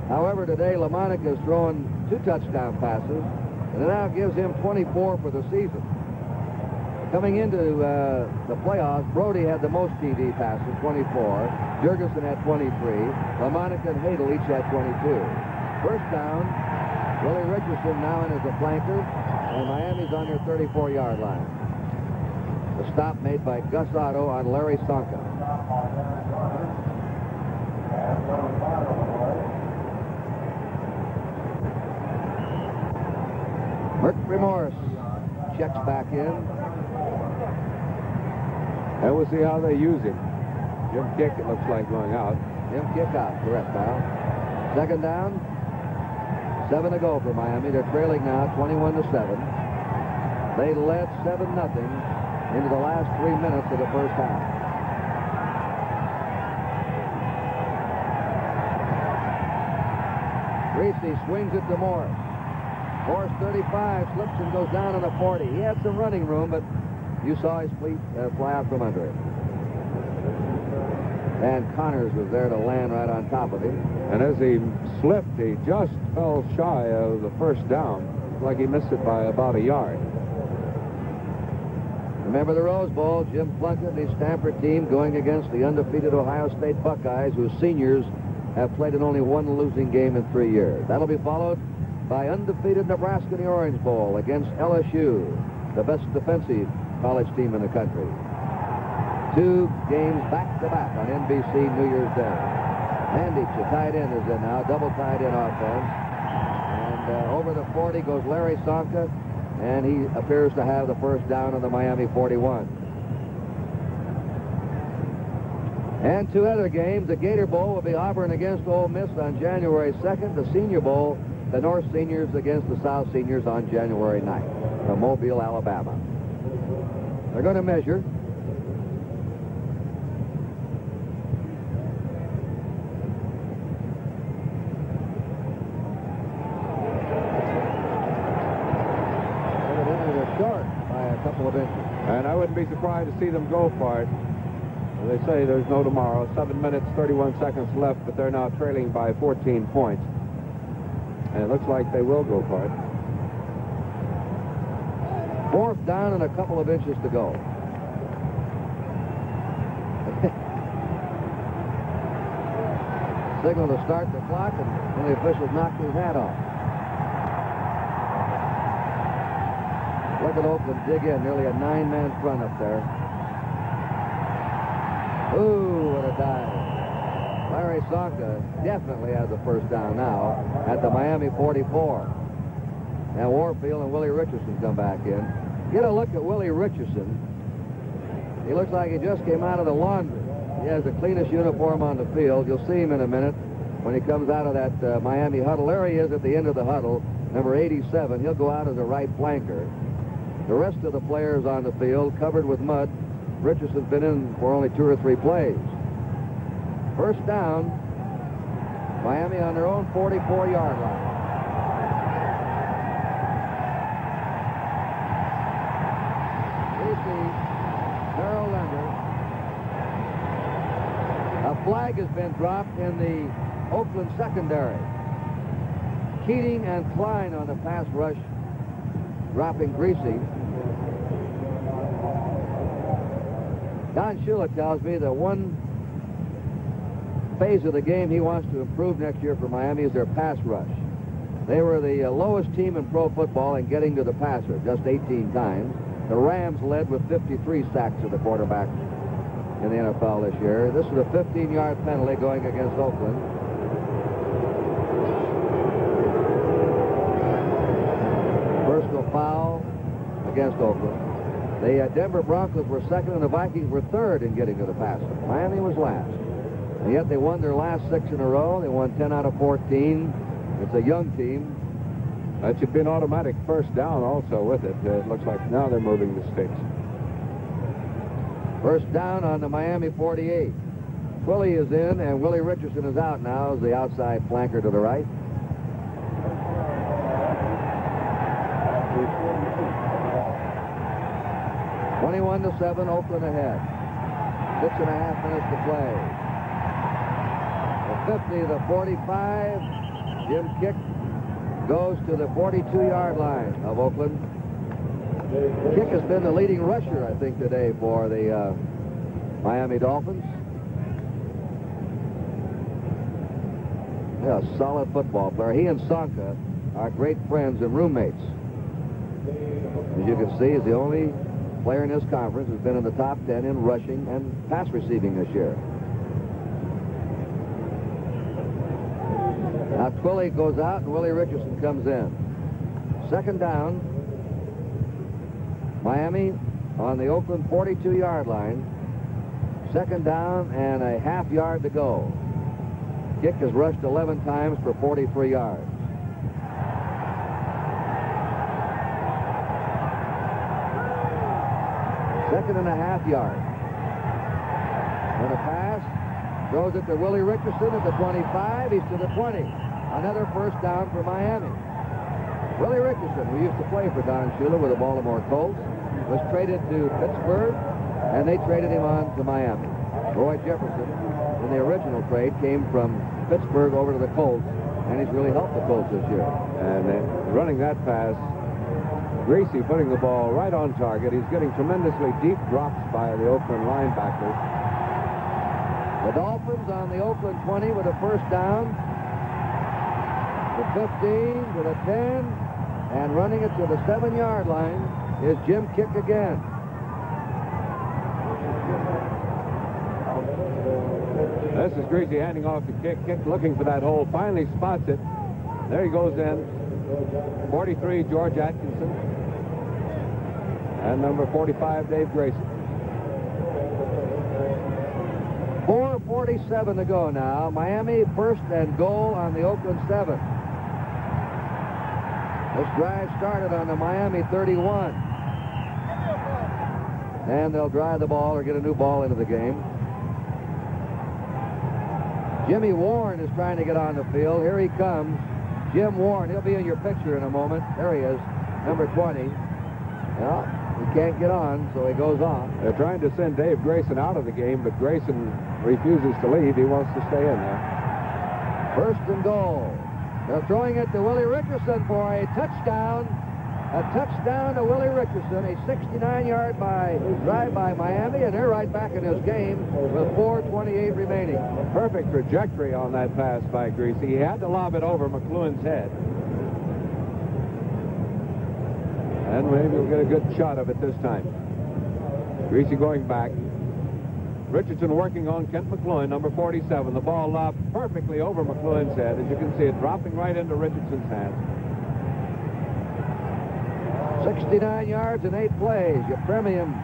However, today LaMonica has thrown 2 touchdown passes, and it now gives him 24 for the season. Coming into the playoffs, Brody had the most TV passes, 24. Jurgensen had 23. LaMonica and Hadel each had 22. First down, Willie Richardson now in as a flanker, and Miami's on their 34-yard line. The stop made by Gus Otto on Larry Sonka. Mercury Morris checks back in. And we'll see how they use him. Jim Kick, it looks like, going out. Jim Kick out, correct, pal. Second down, 7 to go for Miami. They're trailing now 21-7. They led 7-0 into the last 3 minutes of the first half. Greasy swings it to Morris. Morris 35, slips and goes down on the 40. He had some running room, but you saw his feet fly out from under him. And Connors was there to land right on top of him. And as he slipped, he just fell shy of the first down. Like he missed it by about a yard. Remember the Rose Bowl, Jim Plunkett and his Stanford team going against the undefeated Ohio State Buckeyes, whose seniors have played in only one losing game in 3 years. That'll be followed by undefeated Nebraska in the Orange Bowl against LSU, the best defensive college team in the country. 2 games back-to-back on NBC New Year's Day. Mandich, a tight end, is in now, double tight end offense. And over the 40 goes Larry Sonka, and he appears to have the first down on the Miami 41. And 2 other games. The Gator Bowl will be Auburn against Ole Miss on January 2nd. The Senior Bowl, the North Seniors against the South Seniors on January 9th from Mobile, Alabama. They're going to measure. They're short by a couple of inches. And I wouldn't be surprised to see them go for it. They say there's no tomorrow. 7 minutes, 31 seconds left, but they're now trailing by 14 points. And it looks like they will go for it. 4th down and a couple of inches to go. Signal to start the clock, and one of the officials knocked his hat off. Look at Oakland dig in, nearly a 9-man front up there. Ooh, what a dive. Larry Sonka definitely has the first down now at the Miami 44. Now Warfield and Willie Richardson come back in. Get a look at Willie Richardson. He looks like he just came out of the laundry. He has the cleanest uniform on the field. You'll see him in a minute when he comes out of that Miami huddle. There he is at the end of the huddle, number 87. He'll go out as a right flanker. The rest of the players on the field covered with mud. Richardson's been in for only 2 or 3 plays. First down, Miami on their own 44-yard line. Darrell Lender. A flag has been dropped in the Oakland secondary. Keating and Klein on the pass rush, dropping Greasy. Don Shula tells me that one phase of the game he wants to improve next year for Miami is their pass rush. They were the lowest team in pro football in getting to the passer, just 18 times. The Rams led with 53 sacks of the quarterback in the NFL this year. This is a 15-yard penalty going against Oakland. Personal foul against Oakland. The Denver Broncos were second and the Vikings were third in getting to the passer. Miami was last. And yet they won their last 6 in a row. They won 10 out of 14. It's a young team. That should be an automatic first down also with it. It looks like now they're moving the sticks. First down on the Miami 48. Twilley is in, and Willie Richardson is out now as the outside flanker to the right. (21-7), Oakland ahead. 6.5 minutes to play. The 50, the 45. Jim Kick goes to the 42-yard line of Oakland. Kick has been the leading rusher, I think, today for the Miami Dolphins. Yeah, a solid football player. He and Sonka are great friends and roommates. As you can see, he's the only player in this conference who's been in the top 10 in rushing and pass receiving this year. Now Twilley goes out and Willie Richardson comes in. Second down. Miami on the Oakland 42-yard line. Second down and a half yard to go. Kick has rushed 11 times for 43 yards. 2.5 yards. And a pass. Throws it to Willie Richardson at the 25. He's to the 20. Another first down for Miami. Willie Richardson, who used to play for Don Shula with the Baltimore Colts, was traded to Pittsburgh, and they traded him on to Miami. Roy Jefferson, in the original trade, came from Pittsburgh over to the Colts, and he's really helped the Colts this year. And running that pass, Greasy putting the ball right on target. He's getting tremendously deep drops by the Oakland linebackers. The Dolphins on the Oakland 20 with a first down. The 15 to the 10, and running it to the 7-yard line is Jim Kick again. This is Greasy handing off to Kick. Kick looking for that hole, finally spots it. There he goes in. 43, George Atkinson. And number 45, Dave Grayson. 4:47 to go now. Miami first and goal on the Oakland 7. This drive started on the Miami 31. And they'll drive the ball or get a new ball into the game. Jimmy Warren is trying to get on the field. Here he comes. Jim Warren. He'll be in your picture in a moment. There he is, number 20. Well, he can't get on, so he goes on. They're trying to send Dave Grayson out of the game, but Grayson refuses to leave. He wants to stay in there. First and goal. They're throwing it to Willie Richardson for a touchdown. A touchdown to Willie Richardson. A 69-yard drive by Miami, and they're right back in this game with 4:28 remaining. Perfect trajectory on that pass by Greasy. He had to lob it over McLuhan's head. And maybe we'll get a good shot of it this time. Greasy going back. Richardson working on Kent McLuhan, number 47. The ball lobbed perfectly over McLuhan's head. As you can see, it dropping right into Richardson's hands. 69 yards in 8 plays. You premium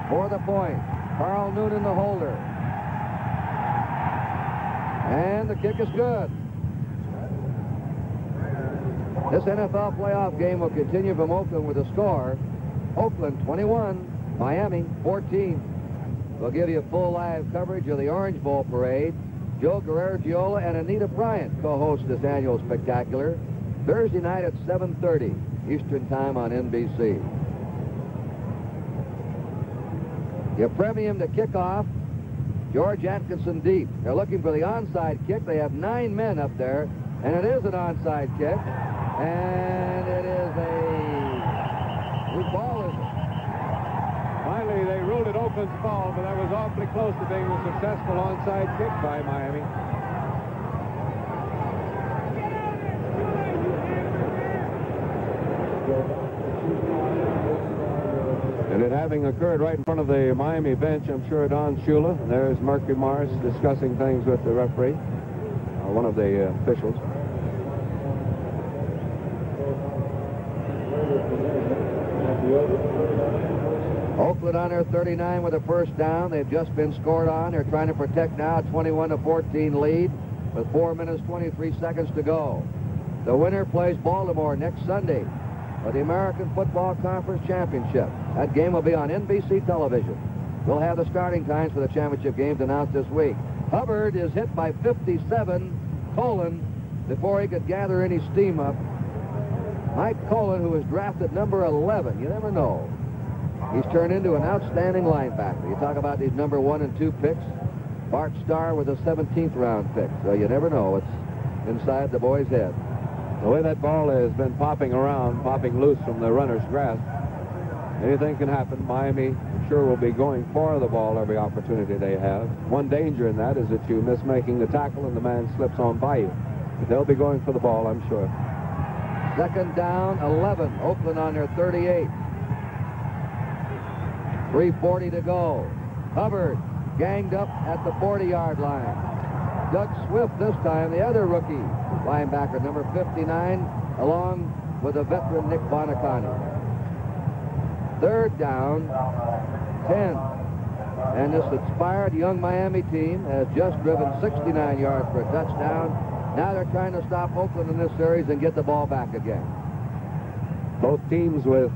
for the point. Carl Noonan, the holder. And the kick is good. This NFL playoff game will continue from Oakland with a score. Oakland 21, Miami 14. We'll give you full live coverage of the Orange Bowl parade. Joe Guerrero-Giola and Anita Bryant co-host this annual spectacular. Thursday night at 7:30 Eastern Time on NBC. You premium to kickoff. George Atkinson deep. They're looking for the onside kick. They have 9 men up there, and it is an onside kick. And it is whose ball is it? Finally, they ruled it Oakland's ball, but that was awfully close to being a successful onside kick by Miami. And it having occurred right in front of the Miami bench, I'm sure Don Shula. And there's Murphy Morris discussing things with the referee, one of the officials. Oakland on their 39 with a first down. They've just been scored on. They're trying to protect now a 21-14 lead with 4 minutes, 23 seconds to go. The winner plays Baltimore next Sunday for the American Football Conference Championship. That game will be on NBC television. We'll have the starting times for the championship games announced this week. Hubbard is hit by 57 Colon before he could gather any steam up. Mike Colon, who was drafted number 11, you never know. He's turned into an outstanding linebacker. You talk about these number 1 and 2 picks. Bart Starr was a 17th round pick, so you never know. It's inside the boy's head. The way that ball has been popping around, popping loose from the runner's grasp, anything can happen. Miami, I'm sure, will be going for the ball every opportunity they have. One danger in that is that you miss making the tackle and the man slips on by you. But they'll be going for the ball, I'm sure. Second down, 11. Oakland on their 38. 3:40 to go. Hubbard ganged up at the 40-yard line. Doug Swift this time, the other rookie linebacker, number 59, along with the veteran Nick Bonacani. Third down, 10. And this inspired young Miami team has just driven 69 yards for a touchdown. Now they're trying to stop Oakland in this series and get the ball back again. Both teams with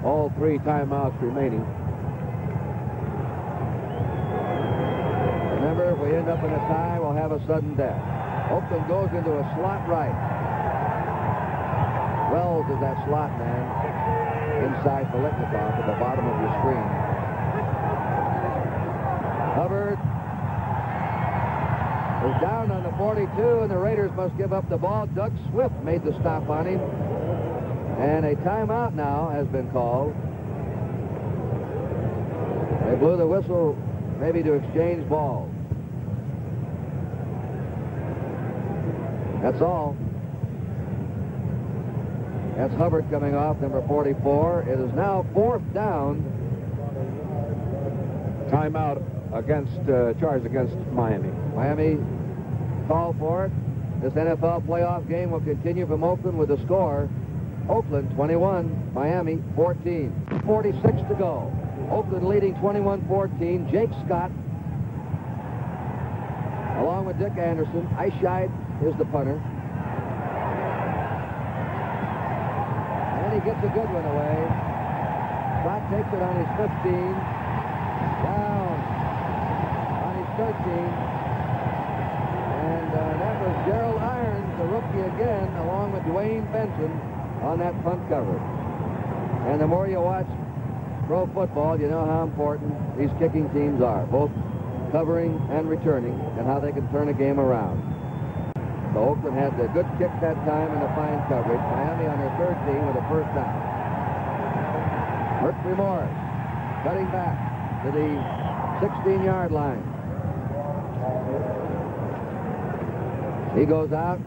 all 3 timeouts remaining. up in a tie will have a sudden death. Oakland goes into a slot right. Wells is that slot man inside Biletnikoff at the bottom of your screen. Hubbard is down on the 42, and the Raiders must give up the ball. Doug Swift made the stop on him. And a timeout now has been called. They blew the whistle maybe to exchange balls. That's all. That's Hubbard coming off, number 44. It is now 4th down. Timeout against, charge against Miami. Miami called for it. This NFL playoff game will continue from Oakland with the score. Oakland 21, Miami 14. 46 to go. Oakland leading 21-14. Jake Scott, along with Dick Anderson. Eichscheid is the punter. And he gets a good one away. Scott takes it on his 15. Down on his 13. And that was Gerald Irons, the rookie again, along with Dwayne Benson on that punt coverage. And the more you watch pro football, you know how important these kicking teams are, both covering and returning, and how they can turn a game around. So Oakland had the good kick that time and the fine coverage. Miami on their 3rd team with a 1st down. Mercury Morris cutting back to the 16-yard line. He goes out.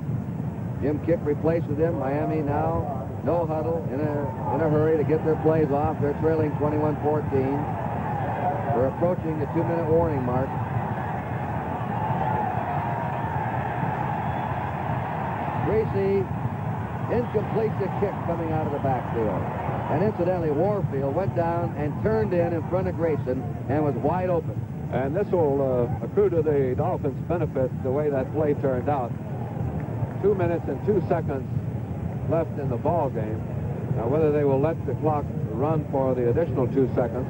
Jim Kick replaces him. Miami now no huddle, in a hurry to get their plays off. They're trailing 21-14. They're approaching the 2-minute warning mark. Greasy incomplete the kick coming out of the backfield. And incidentally, Warfield went down and turned in front of Grayson and was wide open. And this will accrue to the Dolphins' benefit the way that play turned out. 2 minutes and 2 seconds left in the ball game. Now, whether they will let the clock run for the additional 2 seconds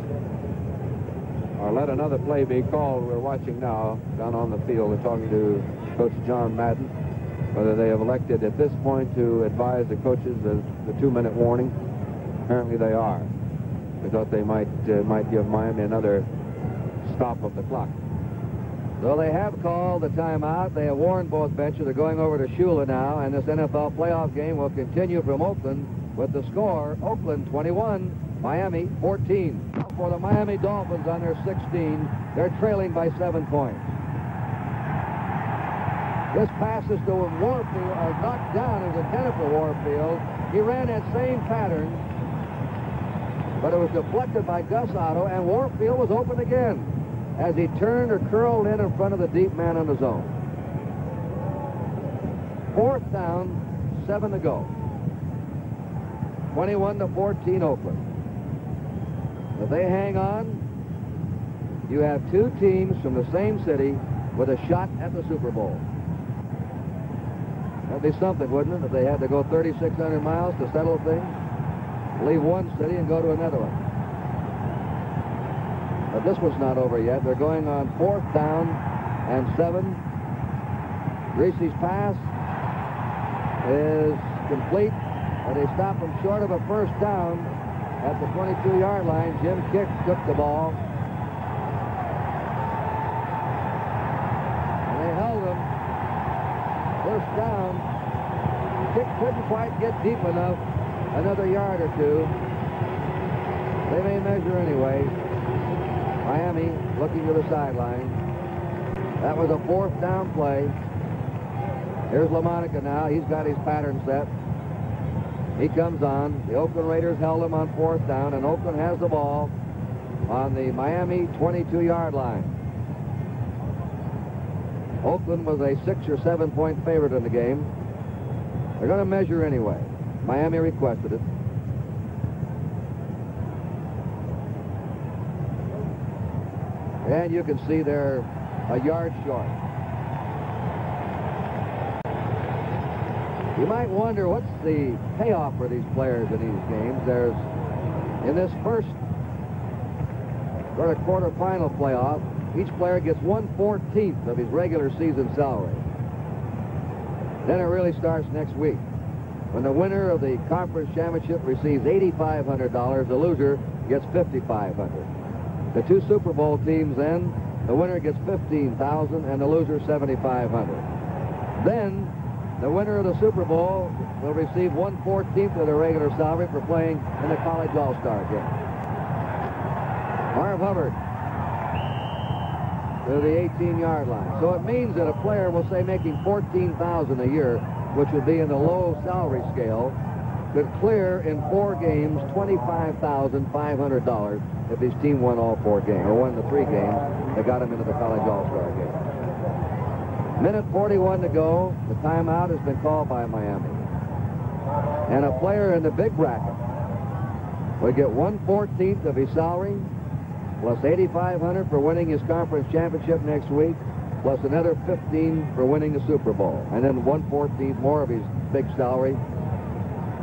or let another play be called, we're watching now down on the field. We're talking to Coach John Madden. Whether they have elected at this point to advise the coaches of the 2-minute warning. Apparently they are. We thought they might give Miami another stop of the clock. So they have called the timeout. They have warned both benches. They're going over to Shula now, and this NFL playoff game will continue from Oakland with the score, Oakland 21, Miami 14. For the Miami Dolphins on their 16, they're trailing by 7 points. This passes to Warfield, knocked down. It was intended for Warfield. He ran that same pattern, but it was deflected by Gus Otto, and Warfield was open again as he turned or curled in front of the deep man on the zone. 4th down, 7 to go. 21-14 Oakland. If they hang on, you have 2 teams from the same city with a shot at the Super Bowl. That'd be something, wouldn't it, if they had to go 3,600 miles to settle things? Leave one city and go to another one. But this one's not over yet. They're going on 4th down and 7. Greasy's pass is complete, but they stop him short of a 1st down at the 22-yard line. Jim Kick took the ball. And they held him. 1st down. Kick couldn't quite get deep enough. Another yard or 2. They may measure anyway. Miami looking to the sideline. That was a 4th down play. Here's LaMonica now. He's got his pattern set. He comes on. The Oakland Raiders held him on 4th down, and Oakland has the ball on the Miami 22-yard line. Oakland was a 6 or 7 point favorite in the game. They're going to measure anyway. Miami requested it. And you can see they're a yard short. You might wonder what's the payoff for these players in these games. There's, in this first sort of quarterfinal playoff, each player gets 1/14 of his regular season salary. Then it really starts next week, when the winner of the conference championship receives $8,500, the loser gets $5,500. The two Super Bowl teams then, the winner gets $15,000 and the loser $7,500. Then the winner of the Super Bowl will receive 1/14 of their regular salary for playing in the College All-Star game. Marv Hubbard to the 18-yard line. So it means that a player will say making $14,000 a year, which would be in the low salary scale, could clear in 4 games $25,500 if his team won all 4 games, or won the 3 games that got him into the College All-Star game. Minute 41 to go. The timeout has been called by Miami. And a player in the big bracket would get 1/14 of his salary, plus $8,500 for winning his conference championship next week, plus another $15,000 for winning the Super Bowl, and then 1/14 more of his big salary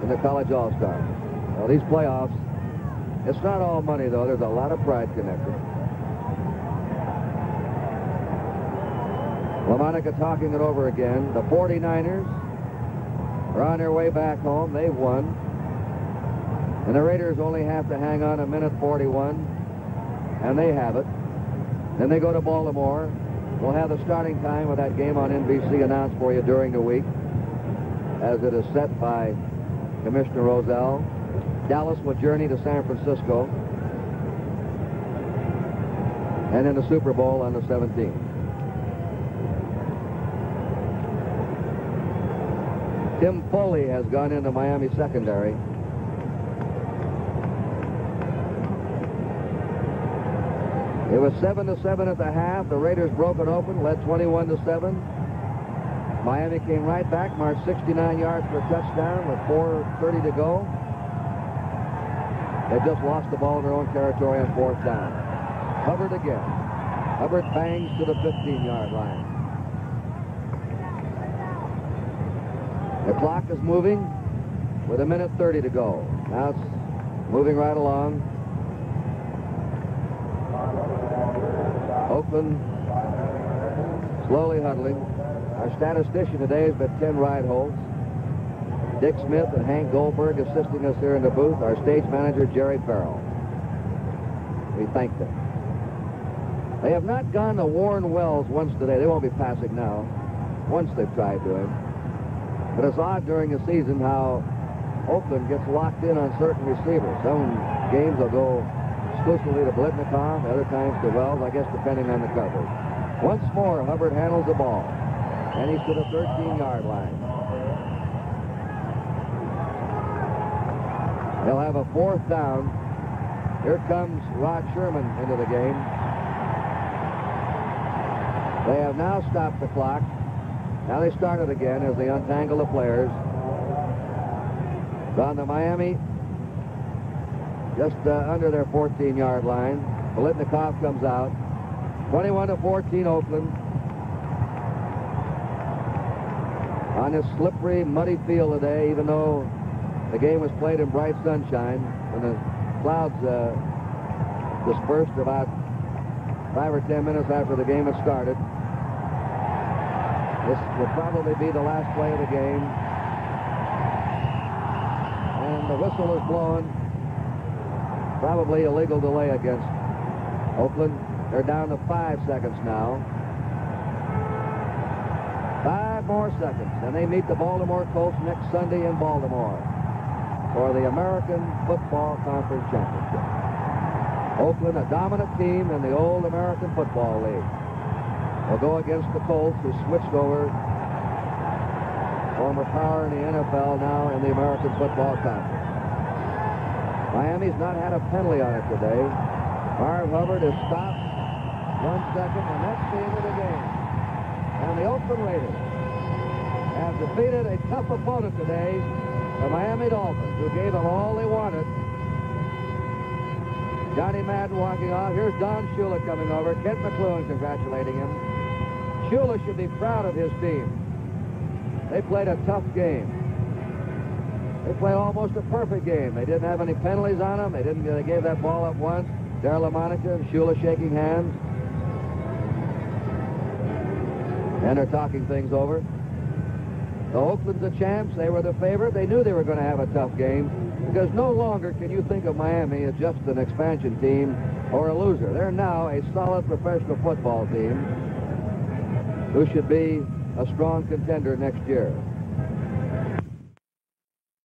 in the College All-Star. Well, these playoffs, it's not all money, though. There's a lot of pride connected. LaMonica talking it over again. The 49ers are on their way back home. They've won. And the Raiders only have to hang on a minute 41, and they have it. Then they go to Baltimore. We'll have the starting time of that game on NBC announced for you during the week, as it is set by Commissioner Rozelle. Dallas will journey to San Francisco, and in the Super Bowl on the 17th. Tim Foley has gone into Miami secondary. It was 7-7 at the half. The Raiders broke it open, led 21-7. Miami came right back, marched 69 yards for a touchdown with 4:30 to go. They just lost the ball in their own territory on 4th down. Hubbard again. Hubbard bangs to the 15-yard line. The clock is moving with a minute 30 to go. Now it's moving right along. Oakland slowly huddling. Our statistician today has been Ken Rideholtz. Dick Smith and Hank Goldberg assisting us here in the booth. Our stage manager, Jerry Farrell. We thank them. They have not gone to Warren Wells once today. They won't be passing now. Once they've tried to him. But it's odd during the season how Oakland gets locked in on certain receivers. Some games will go exclusively to Blitnikoff, other times to Wells, I guess depending on the coverage. Once more, Hubbard handles the ball, and he's to the 13-yard line. They'll have a 4th down. Here comes Rod Sherman into the game. They have now stopped the clock. Now they start it again as they untangle the players. On to Miami, just under their 14-yard line. Blitnikoff comes out. 21-14 Oakland. On this slippery, muddy field today, even though the game was played in bright sunshine, when the clouds dispersed about 5 or 10 minutes after the game had started. This will probably be the last play of the game. And the whistle is blowing. Probably a legal delay against Oakland. They're down to 5 seconds now. 5 more seconds, and they meet the Baltimore Colts next Sunday in Baltimore for the American Football Conference Championship. Oakland, a dominant team in the old American Football League, will go against the Colts, who switched over, former power in the NFL, now in the American Football Conference. Miami's not had a penalty on it today. Marv Hubbard is stopped 1 second, and that's the end of the game. And the Oakland Raiders have defeated a tough opponent today, the Miami Dolphins, who gave them all they wanted. Johnny Madden walking off. Here's Don Shula coming over. Kent McLuhan congratulating him. Shula should be proud of his team. They played a tough game. They played almost a perfect game. They didn't have any penalties on them. They gave that ball up once. Darryl LaMonica and Shula shaking hands. and are talking things over. The Oakland's the champs. They were the favorite. They knew they were going to have a tough game because no longer can you think of Miami as just an expansion team or a loser. They're now a solid professional football team who should be a strong contender next year.